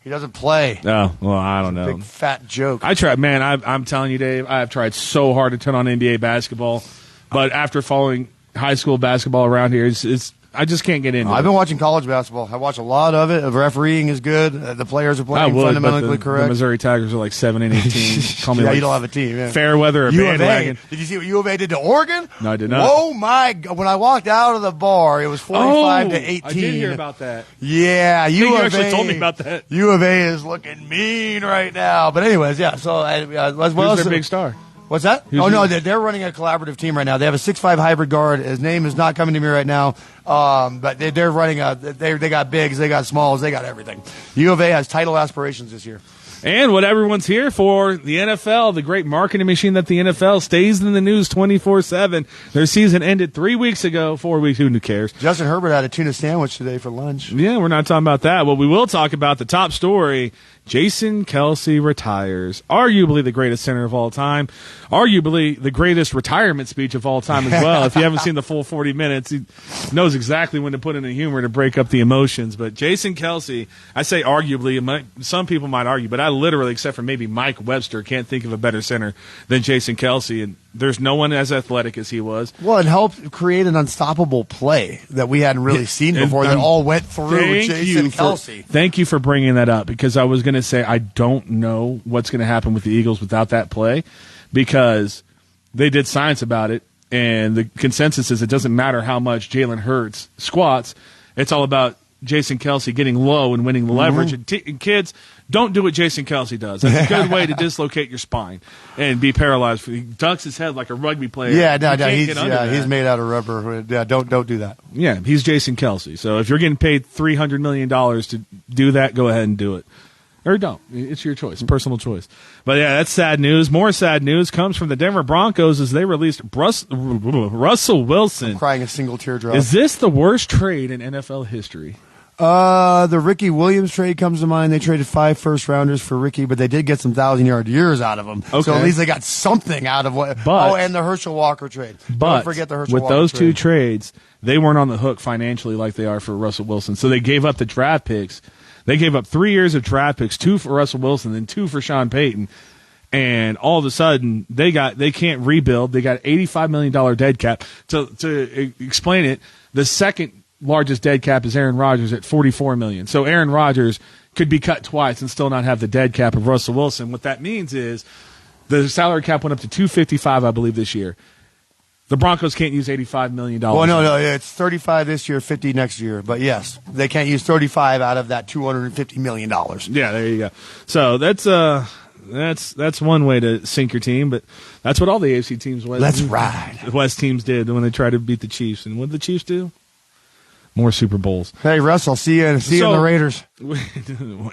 He doesn't play. Oh, well, I don't know. Big fat joke. I tried, man. I'm telling you, Dave. I have tried so hard to turn on NBA basketball, but after following high school basketball around here, it's I just can't get into it. I've been watching college basketball. I watch a lot of it. The refereeing is good. The players are playing fundamentally correct. The Missouri Tigers are like 7-18. Call me you don't have a team. Yeah. Fair weather or bandwagon. Did you see what U of A did to Oregon? No, I did not. Oh, my God. When I walked out of the bar, it was 45-18. I did hear about that. Yeah, you actually told me about that. U of A is looking mean right now. But anyways, yeah. So who's their big star? What's that? They're running a collaborative team right now. They have a 6'5" hybrid guard. His name is not coming to me right now. But they're running they got bigs, they got smalls, they got everything. U of A has title aspirations this year. And what everyone's here for, the NFL, the great marketing machine that the NFL stays in the news 24/7. Their season ended 3 weeks ago, 4 weeks, who cares? Justin Herbert had a tuna sandwich today for lunch. Yeah, we're not talking about that. Well, we will talk about the top story. Jason Kelce retires. Arguably the greatest center of all time. Arguably the greatest retirement speech of all time as well. If you haven't seen the full 40 minutes, he knows exactly when to put in the humor to break up the emotions. But Jason Kelce, I say arguably, some people might argue, but I literally, except for maybe Mike Webster, can't think of a better center than Jason Kelce. And there's no one as athletic as he was. Well, it helped create an unstoppable play that we hadn't really seen before that all went through Jason Kelce. Thank you for bringing that up, because I was going to say I don't know what's going to happen with the Eagles without that play, because they did science about it, and the consensus is it doesn't matter how much Jalen Hurts squats. It's all about Jason Kelce getting low and winning the leverage. And kids, don't do what Jason Kelce does. That's a good way to dislocate your spine and be paralyzed. He ducks his head like a rugby player. He's made out of rubber. Yeah, don't do that. Yeah, he's Jason Kelce. So if you're getting paid $300 million to do that, go ahead and do it. Or don't. It's your choice, personal choice. But yeah, that's sad news. More sad news comes from the Denver Broncos as they released Russell Wilson. I'm crying a single teardrop. Is this the worst trade in NFL history? The Ricky Williams trade comes to mind. They traded 5 first-rounders for Ricky, but they did get some 1,000-yard years out of him. Okay. So at least they got something out of what. And the Herschel Walker trade. Don't forget the Herschel Walker trade. With those two trades, they weren't on the hook financially like they are for Russell Wilson. So they gave up the draft picks. They gave up 3 years of draft picks, 2 for Russell Wilson, then 2 for Sean Payton. And all of a sudden, they can't rebuild. They got $85 million dead cap. To explain it, the second largest dead cap is Aaron Rodgers at $44 million. So Aaron Rodgers could be cut twice and still not have the dead cap of Russell Wilson. What that means is the salary cap went up to $255, I believe, this year. The Broncos can't use $85 million. Well, no, it's $35 this year, $50 next year. But yes, they can't use $35 out of that $250 million. Yeah, there you go. So that's one way to sink your team, but that's what all the AFC teams West teams did when they tried to beat the Chiefs. And what did the Chiefs do? More Super Bowls. Hey, Russ, I'll see you in the Raiders.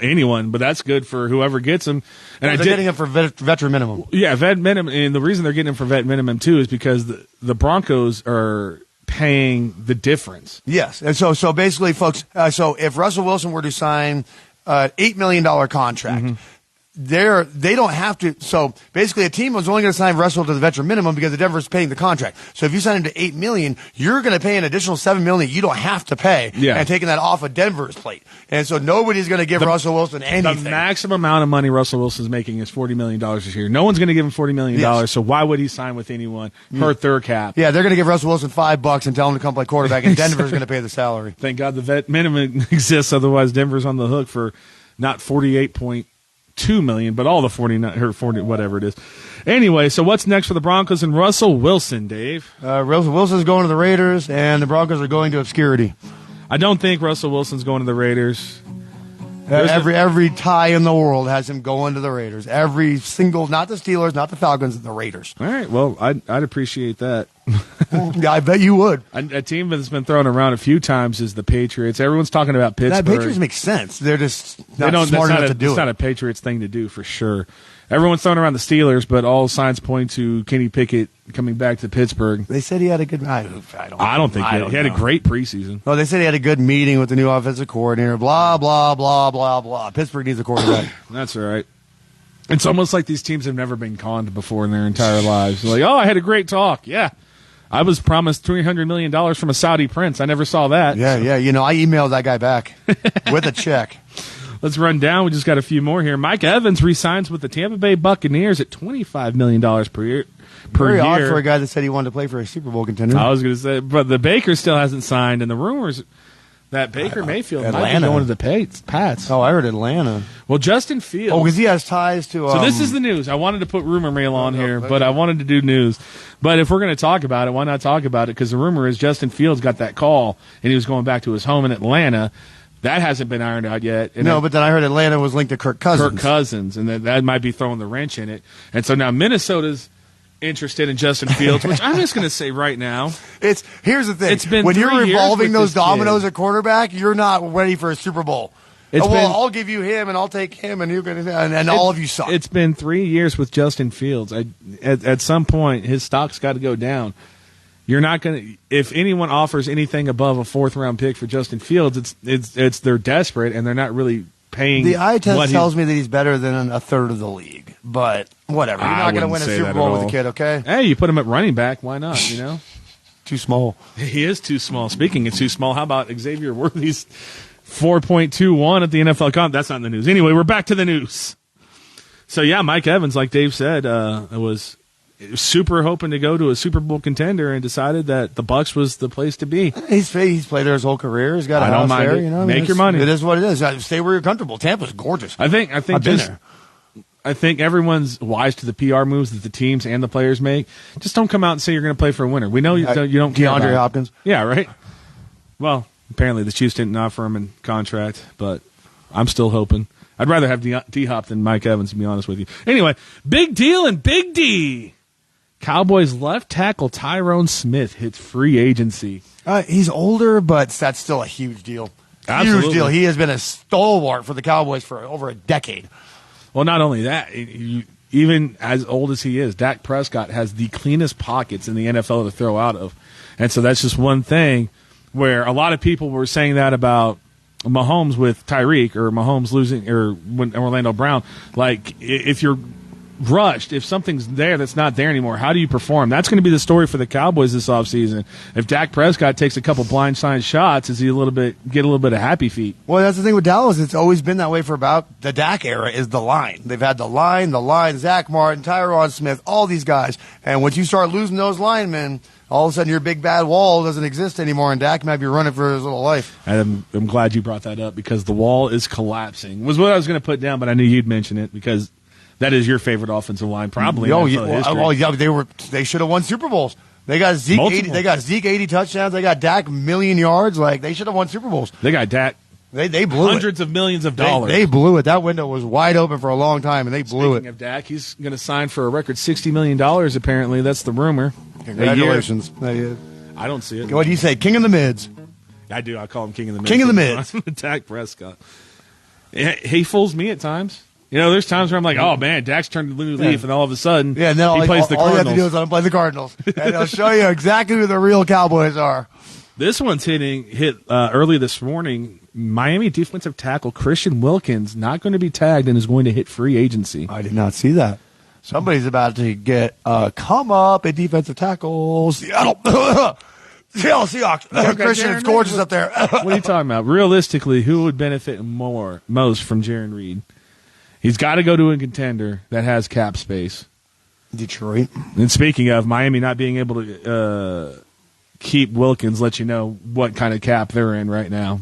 Anyone, but that's good for whoever gets them. And they're getting him for veteran minimum. Yeah, vet minimum. And the reason they're getting him for vet minimum, too, is because the Broncos are paying the difference. Yes. And so basically, folks, so if Russell Wilson were to sign an $8 million contract, they don't have to. So basically, a team was only going to sign Russell to the veteran minimum because the Denver's paying the contract. So if you sign him to $8 million, you're going to pay an additional $7 million you don't have to pay, and taking that off of Denver's plate. And so nobody's going to give Russell Wilson anything. The maximum amount of money Russell Wilson's making is $40 million this year. No one's going to give him $40 million. So why would he sign with anyone? Hurt their cap. Yeah, they're going to give Russell Wilson $5 and tell him to come play quarterback, and Denver's going to pay the salary. Thank God the vet minimum exists. Otherwise, Denver's on the hook for not $48.2 million, but all the 49 or 40, whatever it is. Anyway, so what's next for the Broncos and Russell Wilson, Dave? Russell Wilson's going to the Raiders, and the Broncos are going to obscurity. I don't think Russell Wilson's going to the Raiders. Every tie in the world has him going to the Raiders. Every single, not the Steelers, not the Falcons, the Raiders. All right, well, I'd appreciate that. Yeah, I bet you would. A team that's been thrown around a few times is the Patriots. Everyone's talking about Pittsburgh. That Patriots make sense. They're just not smart enough to do it. It's not a Patriots thing to do for sure. Everyone's throwing around the Steelers, but all signs point to Kenny Pickett coming back to Pittsburgh. They said he had a good. I don't think he had a great preseason. No, they said he had a good meeting with the new offensive coordinator. Blah blah blah blah blah. Pittsburgh needs a quarterback. That's all right. It's almost like these teams have never been conned before in their entire lives. Like, I had a great talk. Yeah. I was promised $300 million from a Saudi prince. I never saw that. Yeah. I emailed that guy back with a check. let's run down. We just got a few more here. Mike Evans re-signs with the Tampa Bay Buccaneers at $25 million per year. Very odd for a guy that said he wanted to play for a Super Bowl contender. I was going to say, but the Baker still hasn't signed, and the rumors that Baker Mayfield might be going to the Pats. Oh, I heard Atlanta. Well, Justin Fields. Oh, because he has ties to. So this is the news. I wanted to put rumor mill on here, but I wanted to do news. But if we're going to talk about it, why not talk about it? Because the rumor is Justin Fields got that call, and he was going back to his home in Atlanta. That hasn't been ironed out yet. And but then I heard Atlanta was linked to Kirk Cousins. And that might be throwing the wrench in it. And so now Minnesota's interested in Justin Fields, which I'm just going to say right now. Here's the thing. It's been when you're 3 years revolving with those this dominoes kid. at quarterback, you're not ready for a Super Bowl. I'll give you him, and I'll take him, and you're going to, and all of you suck. It's been 3 years with Justin Fields. At some point, his stock's got to go down. You're not going to. If anyone offers anything above a 4th-round pick for Justin Fields, it's they're desperate and they're not really paying. The eye test tells me that he's better than a third of the league, but whatever. You're not going to win a Super Bowl with a kid, okay? Hey, you put him at running back. Why not? Too small. He is too small. Speaking of too small, how about Xavier Worthy's 4.21 at the NFL Comp? That's not in the news. Anyway, we're back to the news. So yeah, Mike Evans, like Dave said, was super hoping to go to a Super Bowl contender and decided that the Bucs was the place to be. He's played there his whole career. He's got a house there. It. Make your money. It is what it is. Stay where you're comfortable. Tampa's gorgeous. I think I've been there. I think everyone's wise to the PR moves that the teams and the players make. Just don't come out and say you're going to play for a winner. We know you don't care. DeAndre Hopkins. Yeah, right. Well, apparently the Chiefs didn't offer him a contract, but I'm still hoping. I'd rather have D-Hop than Mike Evans, to be honest with you. Anyway, big deal and Big D. Cowboys left tackle Tyrone Smith hits free agency. He's older, but that's still a huge deal. Absolutely. Huge deal. He has been a stalwart for the Cowboys for over a decade. Well, not only that, even as old as he is, Dak Prescott has the cleanest pockets in the NFL to throw out of. And so that's just one thing where a lot of people were saying that about Mahomes with Tyreek or Mahomes losing or when Orlando Brown. Like, if you're rushed, if something's there that's not there anymore, how do you perform? That's going to be the story for the Cowboys this offseason. If Dak Prescott takes a couple blindside shots, is he get a little bit of happy feet? Well, that's the thing with Dallas. It's always been that way for about the Dak era is the line. They've had the line, Zach Martin, Tyron Smith, all these guys. And once you start losing those linemen, all of a sudden your big bad wall doesn't exist anymore, and Dak might be running for his little life. I'm glad you brought that up because the wall is collapsing. Was what I was going to put down, but I knew you'd mention it because that is your favorite offensive line, probably. They should have won Super Bowls. They got Zeke 80, they got Zeke 80 touchdowns. They got Dak 1,000,000 yards. Like they should have won Super Bowls. They got Dak. They blew hundreds of millions of dollars. They blew it. That window was wide open for a long time, and they blew Speaking of Dak, he's going to sign for a record $60 million. Apparently, that's the rumor. Congratulations. I don't see it. What do you say? King of the mids. I do. I call him King of the mids. King of the mids. Dak Prescott. He fools me at times. There's times where I'm like, oh, man, Dak's turned a new leaf, and all of a sudden he plays the Cardinals. All you have to do is let him play the Cardinals, and they'll show you exactly who the real Cowboys are. This one's hit early this morning. Miami defensive tackle Christian Wilkins not going to be tagged and is going to hit free agency. I did not see that. Somebody's about to get come up at defensive tackle. Seattle Seahawks. Christian, it's gorgeous up there. What are you talking about? Realistically, who would benefit most from Jaron Reed? He's got to go to a contender that has cap space. Detroit. And speaking of Miami not being able to keep Wilkins, let you know what kind of cap they're in right now.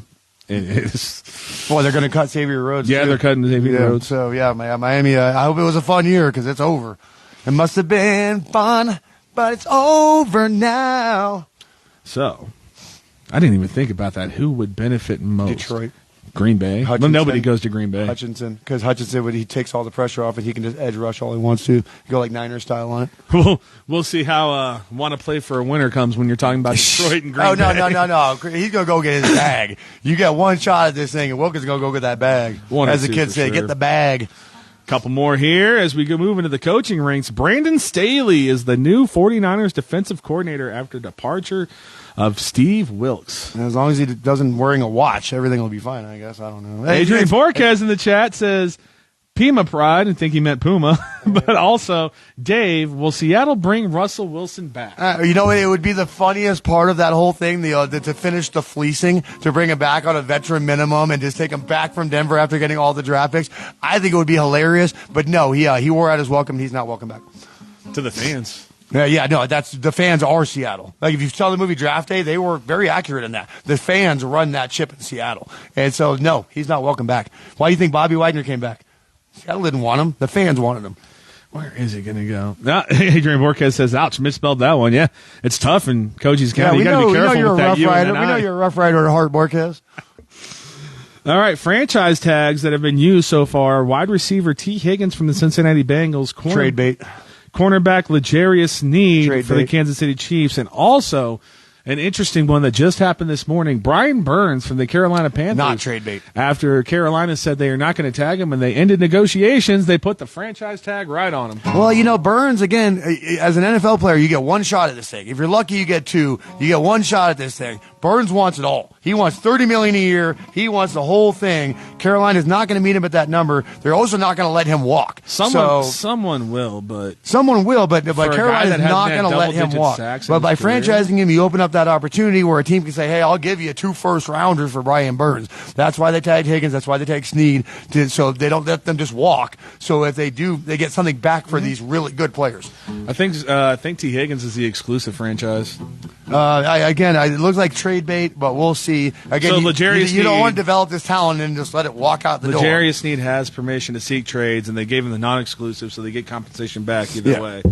Well, they're going to cut Xavier Rhodes. Yeah, too. they're cutting Xavier Rhodes. So, Miami, I hope it was a fun year because it's over. It must have been fun, but it's over now. So, I didn't even think about that. Who would benefit most? Detroit. Green Bay. Well, nobody goes to Green Bay. Hutchinson, because Hutchinson, he takes all the pressure off and he can just edge rush all he wants to. Go like Niner style on it. We'll see how want to play for a winner comes when you're talking about Detroit and Green Bay. No. He's going to go get his bag. You got one shot at this thing, and Wilkins is going to go get that bag. As the kids say, get the bag. Couple more here as we move into the coaching ranks. Brandon Staley is the new 49ers defensive coordinator after departure of Steve Wilkes. And as long as he doesn't wearing a watch, everything will be fine, I guess. I don't know. Adrian Borquez in the chat says, Pima Pride, and think he meant Puma, but also, Dave, will Seattle bring Russell Wilson back? You know, it would be the funniest part of that whole thing, to finish the fleecing, to bring him back on a veteran minimum and just take him back from Denver after getting all the draft picks. I think it would be hilarious, but no, he wore out his welcome. He's not welcome back. To the fans. No, that's the fans are Seattle. Like if you saw the movie Draft Day, they were very accurate in that. The fans run that ship in Seattle. And so, no, he's not welcome back. Why do you think Bobby Wagner came back? Seattle didn't want him. The fans wanted him. Where is he going to go? Adrian Borquez says, ouch, misspelled that one. Yeah, it's tough in Cochise County. You got to be careful with that U and an I. We know you're a rough rider at heart, Borquez. All right, franchise tags that have been used so far. Wide receiver T. Higgins from the Cincinnati Bengals. Trade bait. Cornerback L'Jarius Sneed Trade for bait. the Kansas City Chiefs. And also an interesting one that just happened this morning. Brian Burns from the Carolina Panthers. Not trade bait. After Carolina said they are not going to tag him and they ended negotiations, they put the franchise tag right on him. Well, you know, Burns, again, as an NFL player, you get one shot at this thing. If you're lucky, you get two. You get one shot at this thing. Burns wants it all. He wants $30 million a year. He wants the whole thing. Carolina's not going to meet him at that number. They're also not going to let him walk. Someone will, but Carolina's not going to let him walk. But by franchising him, you open up that opportunity where a team can say, hey, I'll give you 2 first-rounders for Brian Burns. That's why they tagged Higgins. That's why they tagged Sneed, so they don't let them just walk. So if they do, they get something back for these really good players. I think T. Higgins is the exclusive franchise. It looks like trade bait, but we'll see. Again, so you don't want to develop this talent and just let it walk out the door. L'Jarius Sneed has permission to seek trades, and they gave him the non-exclusive, so they get compensation back either way.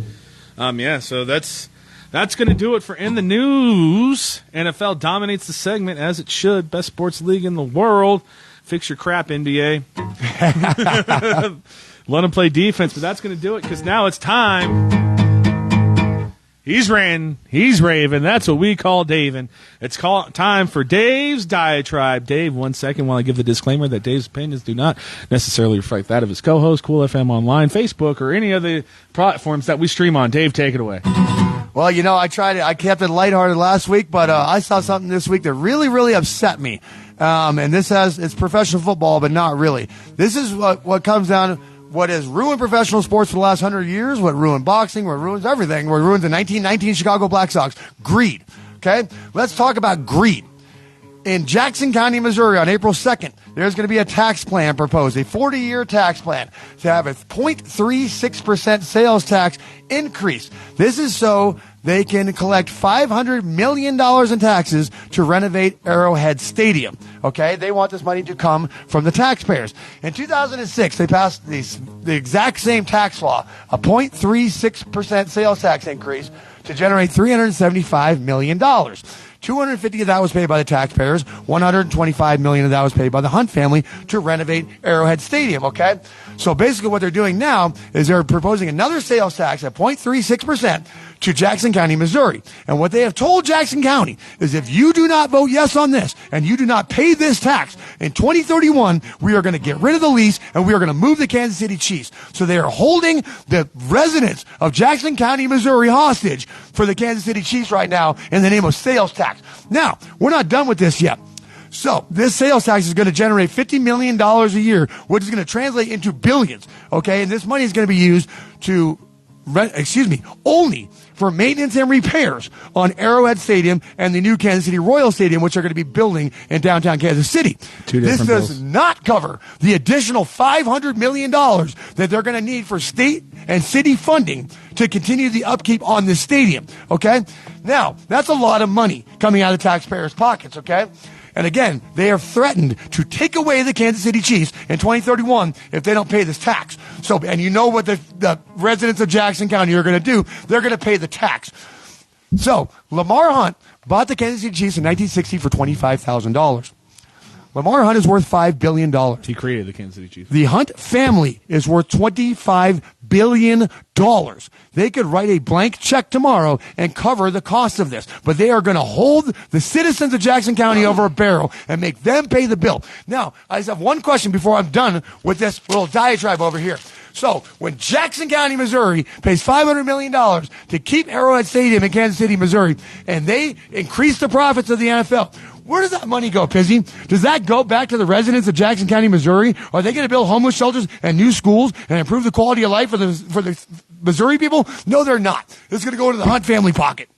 So that's going to do it for In the News. NFL dominates the segment, as it should. Best sports league in the world. Fix your crap, NBA. Let them play defense, but that's going to do it because now it's time. He's ranting, he's raving. That's what we call Davin. It's time for Dave's Diatribe. Dave, 1 second while I give the disclaimer that Dave's opinions do not necessarily reflect that of his co-host, Cool FM Online, Facebook, or any of the platforms that we stream on. Dave, take it away. Well, you know, I kept it lighthearted last week, but I saw something this week that really, really upset me. And it's professional football, but not really. This is what comes down to what has ruined professional sports for the last 100 years, what ruined boxing, what ruins everything, what ruined the 1919 Chicago Black Sox. Greed. Okay? Let's talk about greed. In Jackson County, Missouri, on April 2nd, there's going to be a tax plan proposed, a 40-year tax plan to have a 0.36% sales tax increase. This is so they can collect $500 million in taxes to renovate Arrowhead Stadium. Okay? They want this money to come from the taxpayers. In 2006, they passed the exact same tax law, a 0.36% sales tax increase to generate $375 million. $250 of that was paid by the taxpayers. $125 million of that was paid by the Hunt family to renovate Arrowhead Stadium, okay? So basically what they're doing now is they're proposing another sales tax at 0.36% to Jackson County, Missouri. And what they have told Jackson County is if you do not vote yes on this and you do not pay this tax, in 2031, we are going to get rid of the lease and we are going to move the Kansas City Chiefs. So they are holding the residents of Jackson County, Missouri hostage for the Kansas City Chiefs right now in the name of sales tax. Now, we're not done with this yet. So this sales tax is going to generate $50 million a year, which is going to translate into billions, okay? And this money is going to be used to only for maintenance and repairs on Arrowhead Stadium and the new Kansas City Royal Stadium, which are going to be building in downtown Kansas City. This does not cover the additional $500 million that they're going to need for state and city funding to continue the upkeep on this stadium, okay? Now, that's a lot of money coming out of taxpayers' pockets, okay? And again, they have threatened to take away the Kansas City Chiefs in 2031 if they don't pay this tax. So, and you know what the residents of Jackson County are going to do? They're going to pay the tax. So, Lamar Hunt bought the Kansas City Chiefs in 1960 for $25,000. Lamar Hunt is worth $5 billion. He created the Kansas City Chiefs. The Hunt family is worth $25 billion. They could write a blank check tomorrow and cover the cost of this. But they are going to hold the citizens of Jackson County over a barrel and make them pay the bill. Now, I just have one question before I'm done with this little diatribe over here. So when Jackson County, Missouri pays $500 million to keep Arrowhead Stadium in Kansas City, Missouri, and they increase the profits of the NFL, where does that money go, Pizzy? Does that go back to the residents of Jackson County, Missouri? Are they going to build homeless shelters and new schools and improve the quality of life for the Missouri people? No, they're not. This is going to go into the Hunt family pocket.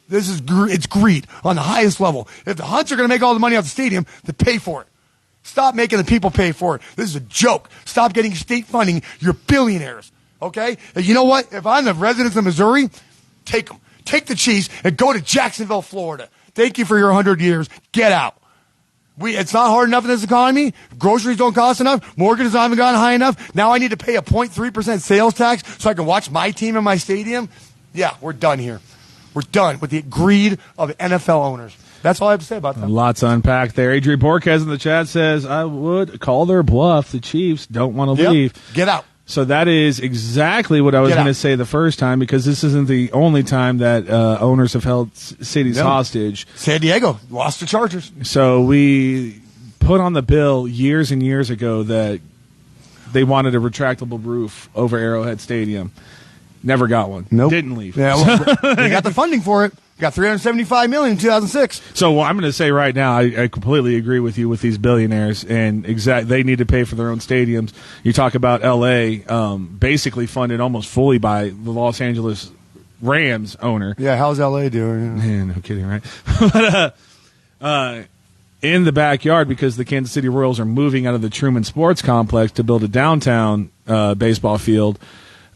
It's greed on the highest level. If the Hunts are going to make all the money off the stadium, then pay for it. Stop making the people pay for it. This is a joke. Stop getting state funding. You're billionaires. Okay? And you know what? If I'm the residents of Missouri, take them. Take the Chiefs and go to Jacksonville, Florida. Thank you for your 100 years. Get out. It's not hard enough in this economy. Groceries don't cost enough. Mortgages haven't gotten high enough. Now I need to pay a 0.3% sales tax so I can watch my team in my stadium. Yeah, we're done here. We're done with the greed of NFL owners. That's all I have to say about that. Lots to unpack there. Adrian Borquez in the chat says, I would call their bluff. The Chiefs don't want to leave. Get out. So that is exactly what I was going to say the first time, because this isn't the only time that owners have held cities hostage. San Diego lost the Chargers. So we put on the bill years and years ago that they wanted a retractable roof over Arrowhead Stadium. Never got one. Nope. Didn't leave. Yeah, well, they got the funding for it. Got $375 million in 2006. So I'm going to say right now, I completely agree with you with these billionaires, and they need to pay for their own stadiums. You talk about L.A., basically funded almost fully by the Los Angeles Rams owner. Yeah, how's L.A. doing? Yeah, no kidding, right? But in the backyard, because the Kansas City Royals are moving out of the Truman Sports Complex to build a downtown baseball field,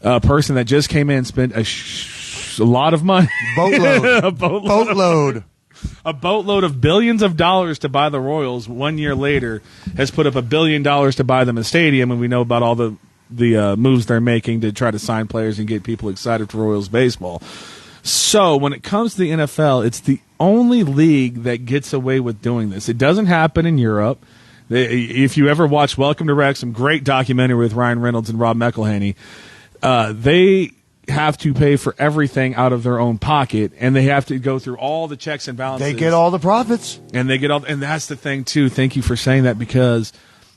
a person that just came in spent a lot of money. Boatload. A boatload of billions of dollars to buy the Royals. 1 year later has put up $1 billion to buy them a stadium, and we know about all the moves they're making to try to sign players and get people excited for Royals baseball. So when it comes to the NFL, it's the only league that gets away with doing this. It doesn't happen in Europe. If you ever watch Welcome to Wrexham, great documentary with Ryan Reynolds and Rob McElhenney, they have to pay for everything out of their own pocket, and they have to go through all the checks and balances. They get all the profits. And that's the thing too. Thank you for saying that, because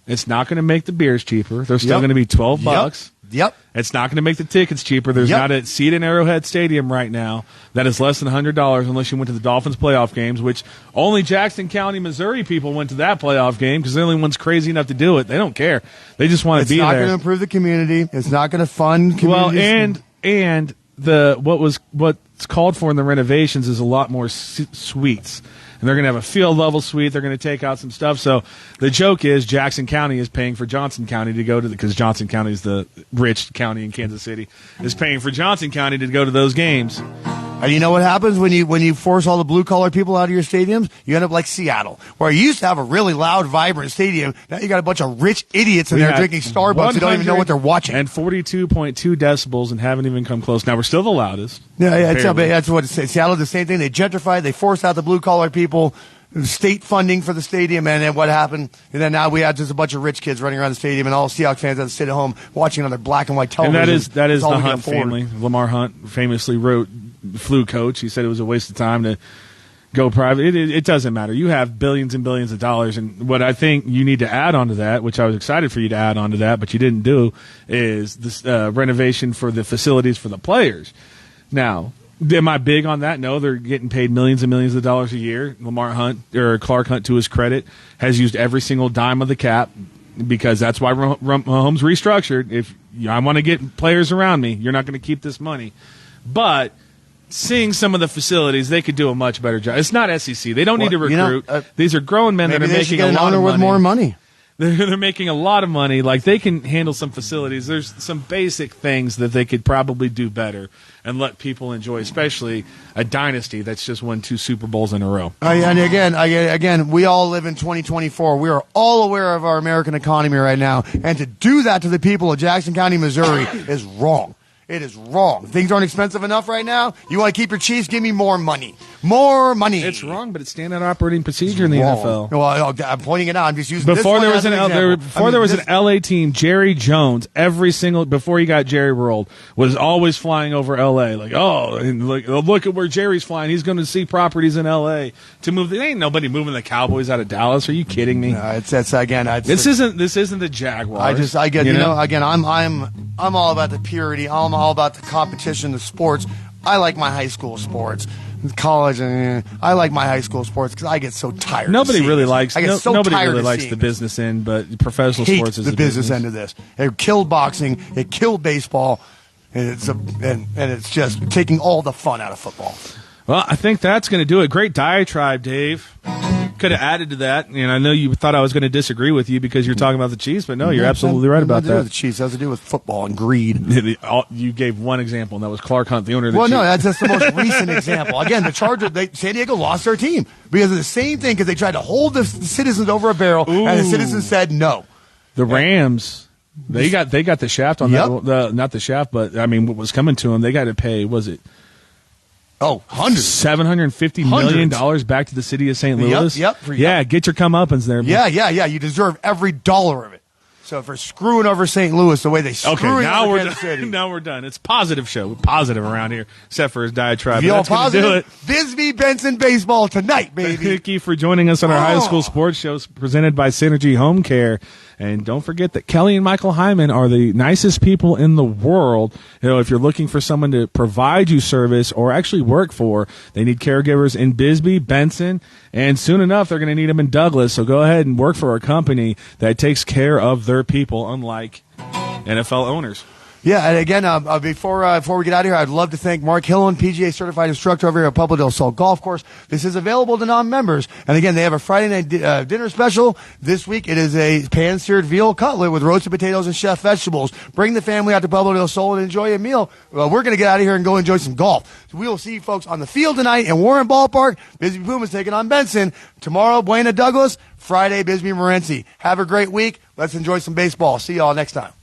it's not going to make the beers cheaper. They're still going to be $12. Yep. It's not going to make the tickets cheaper. There's not a seat in Arrowhead Stadium right now that is less than $100 unless you went to the Dolphins playoff games, which only Jackson County, Missouri people went to that playoff game because they're the only ones crazy enough to do it. They don't care. They just want to be there. It's not going to improve the community. It's not going to fund communities. Well, and what's called for in the renovations is a lot more suites. And they're going to have a field level suite. They're going to take out some stuff. So the joke is Jackson County is paying for Johnson County to go to because Johnson County is the rich county in Kansas City, is paying for Johnson County to go to those games. And you know what happens when you force all the blue-collar people out of your stadiums? You end up like Seattle, where you used to have a really loud, vibrant stadium. Now you got a bunch of rich idiots in there drinking Starbucks who don't even know what they're watching. And 42.2 decibels and haven't even come close. Now, we're still the loudest. Yeah, that's what it's saying. Seattle did the same thing. They gentrified. They forced out the blue-collar people, state funding for the stadium, and then what happened? And then now we had just a bunch of rich kids running around the stadium, and all Seahawks fans had to sit at home watching on their black and white television. And that is the Hunt family. Lamar Hunt famously wrote flu coach. He said it was a waste of time to go private. It doesn't matter. You have billions and billions of dollars, and what I think you need to add on to that, which I was excited for you to add on to that, but you didn't do, is this renovation for the facilities for the players. Now, am I big on that? No, they're getting paid millions and millions of dollars a year. Lamar Hunt, or Clark Hunt, to his credit, has used every single dime of the cap, because that's why Mahomes restructured. If I want to get players around me, you're not going to keep this money. But seeing some of the facilities, they could do a much better job. It's not SEC. They don't need to recruit. These are grown men that are making a lot of money. With more money. They're making a lot of money. Like, they can handle some facilities. There's some basic things that they could probably do better and let people enjoy, especially a dynasty that's just won 2 Super Bowls in a row. And again, we all live in 2024. We are all aware of our American economy right now. And to do that to the people of Jackson County, Missouri is wrong. It is wrong. Things aren't expensive enough right now. You want to keep your Chiefs? Give me more money. More money. It's wrong, but it's standard operating procedure in the NFL. Well, I'm pointing it out. I'm just using Before this there was an an LA team, Jerry Jones, before he got Jerry rolled, was always flying over LA. Look at where Jerry's flying. He's going to see properties in LA to move. There ain't nobody moving the Cowboys out of Dallas. Are you kidding me? No, this isn't the Jaguars. I'm all about the purity. I'm all about the competition, the sports. I like my high school sports. College, I like my high school sports because I get so tired. Nobody really likes the business end, but professional hate sports is the business end of this. It killed boxing. It killed baseball, and it's just taking all the fun out of football. Well, I think that's going to do it. Great diatribe, Dave. Could have added to that, and I know you thought I was going to disagree with you because you're talking about the Chiefs, but no, you're absolutely right about that. The Chiefs has to do with football and greed. You gave one example, and that was Clark Hunt, the owner of the Chiefs. Well, no, that's just the most recent example. Again, the Chargers, San Diego lost their team because of the same thing because they tried to hold the citizens over a barrel, and the citizens said no. The Rams, they got the shaft on that. Not the shaft, but I mean, what was coming to them? They got to pay. Was it? Hundreds. $750 million back to the city of St. Louis. Yep. Get your comeuppance there. Yeah. You deserve every dollar of it. So for screwing over St. Louis the way they screwed over Kansas City. Now we're done. It's a positive show. We're positive around here, except for his diatribe. That's positive. Do it. Bisbee Benson baseball tonight, baby. Thank you for joining us on our high school sports shows presented by Synergy Home Care. And don't forget that Kelly and Michael Hyman are the nicest people in the world. If you're looking for someone to provide you service or actually work for, they need caregivers in Bisbee, Benson, and soon enough they're going to need them in Douglas. So go ahead and work for a company that takes care of their people, unlike NFL owners. Yeah, and again, before we get out of here, I'd love to thank Mark Hillen, PGA certified instructor over here at Pueblo del Sol Golf Course. This is available to non-members. And again, they have a Friday night dinner special. This week, it is a pan-seared veal cutlet with roasted potatoes and chef vegetables. Bring the family out to Pueblo del Sol and enjoy a meal. Well, we're going to get out of here and go enjoy some golf. So we will see you folks on the field tonight in Warren Ballpark. Bisbee Pumas taking on Benson. Tomorrow, Buena Douglas. Friday, Bisbee Morenci. Have a great week. Let's enjoy some baseball. See y'all next time.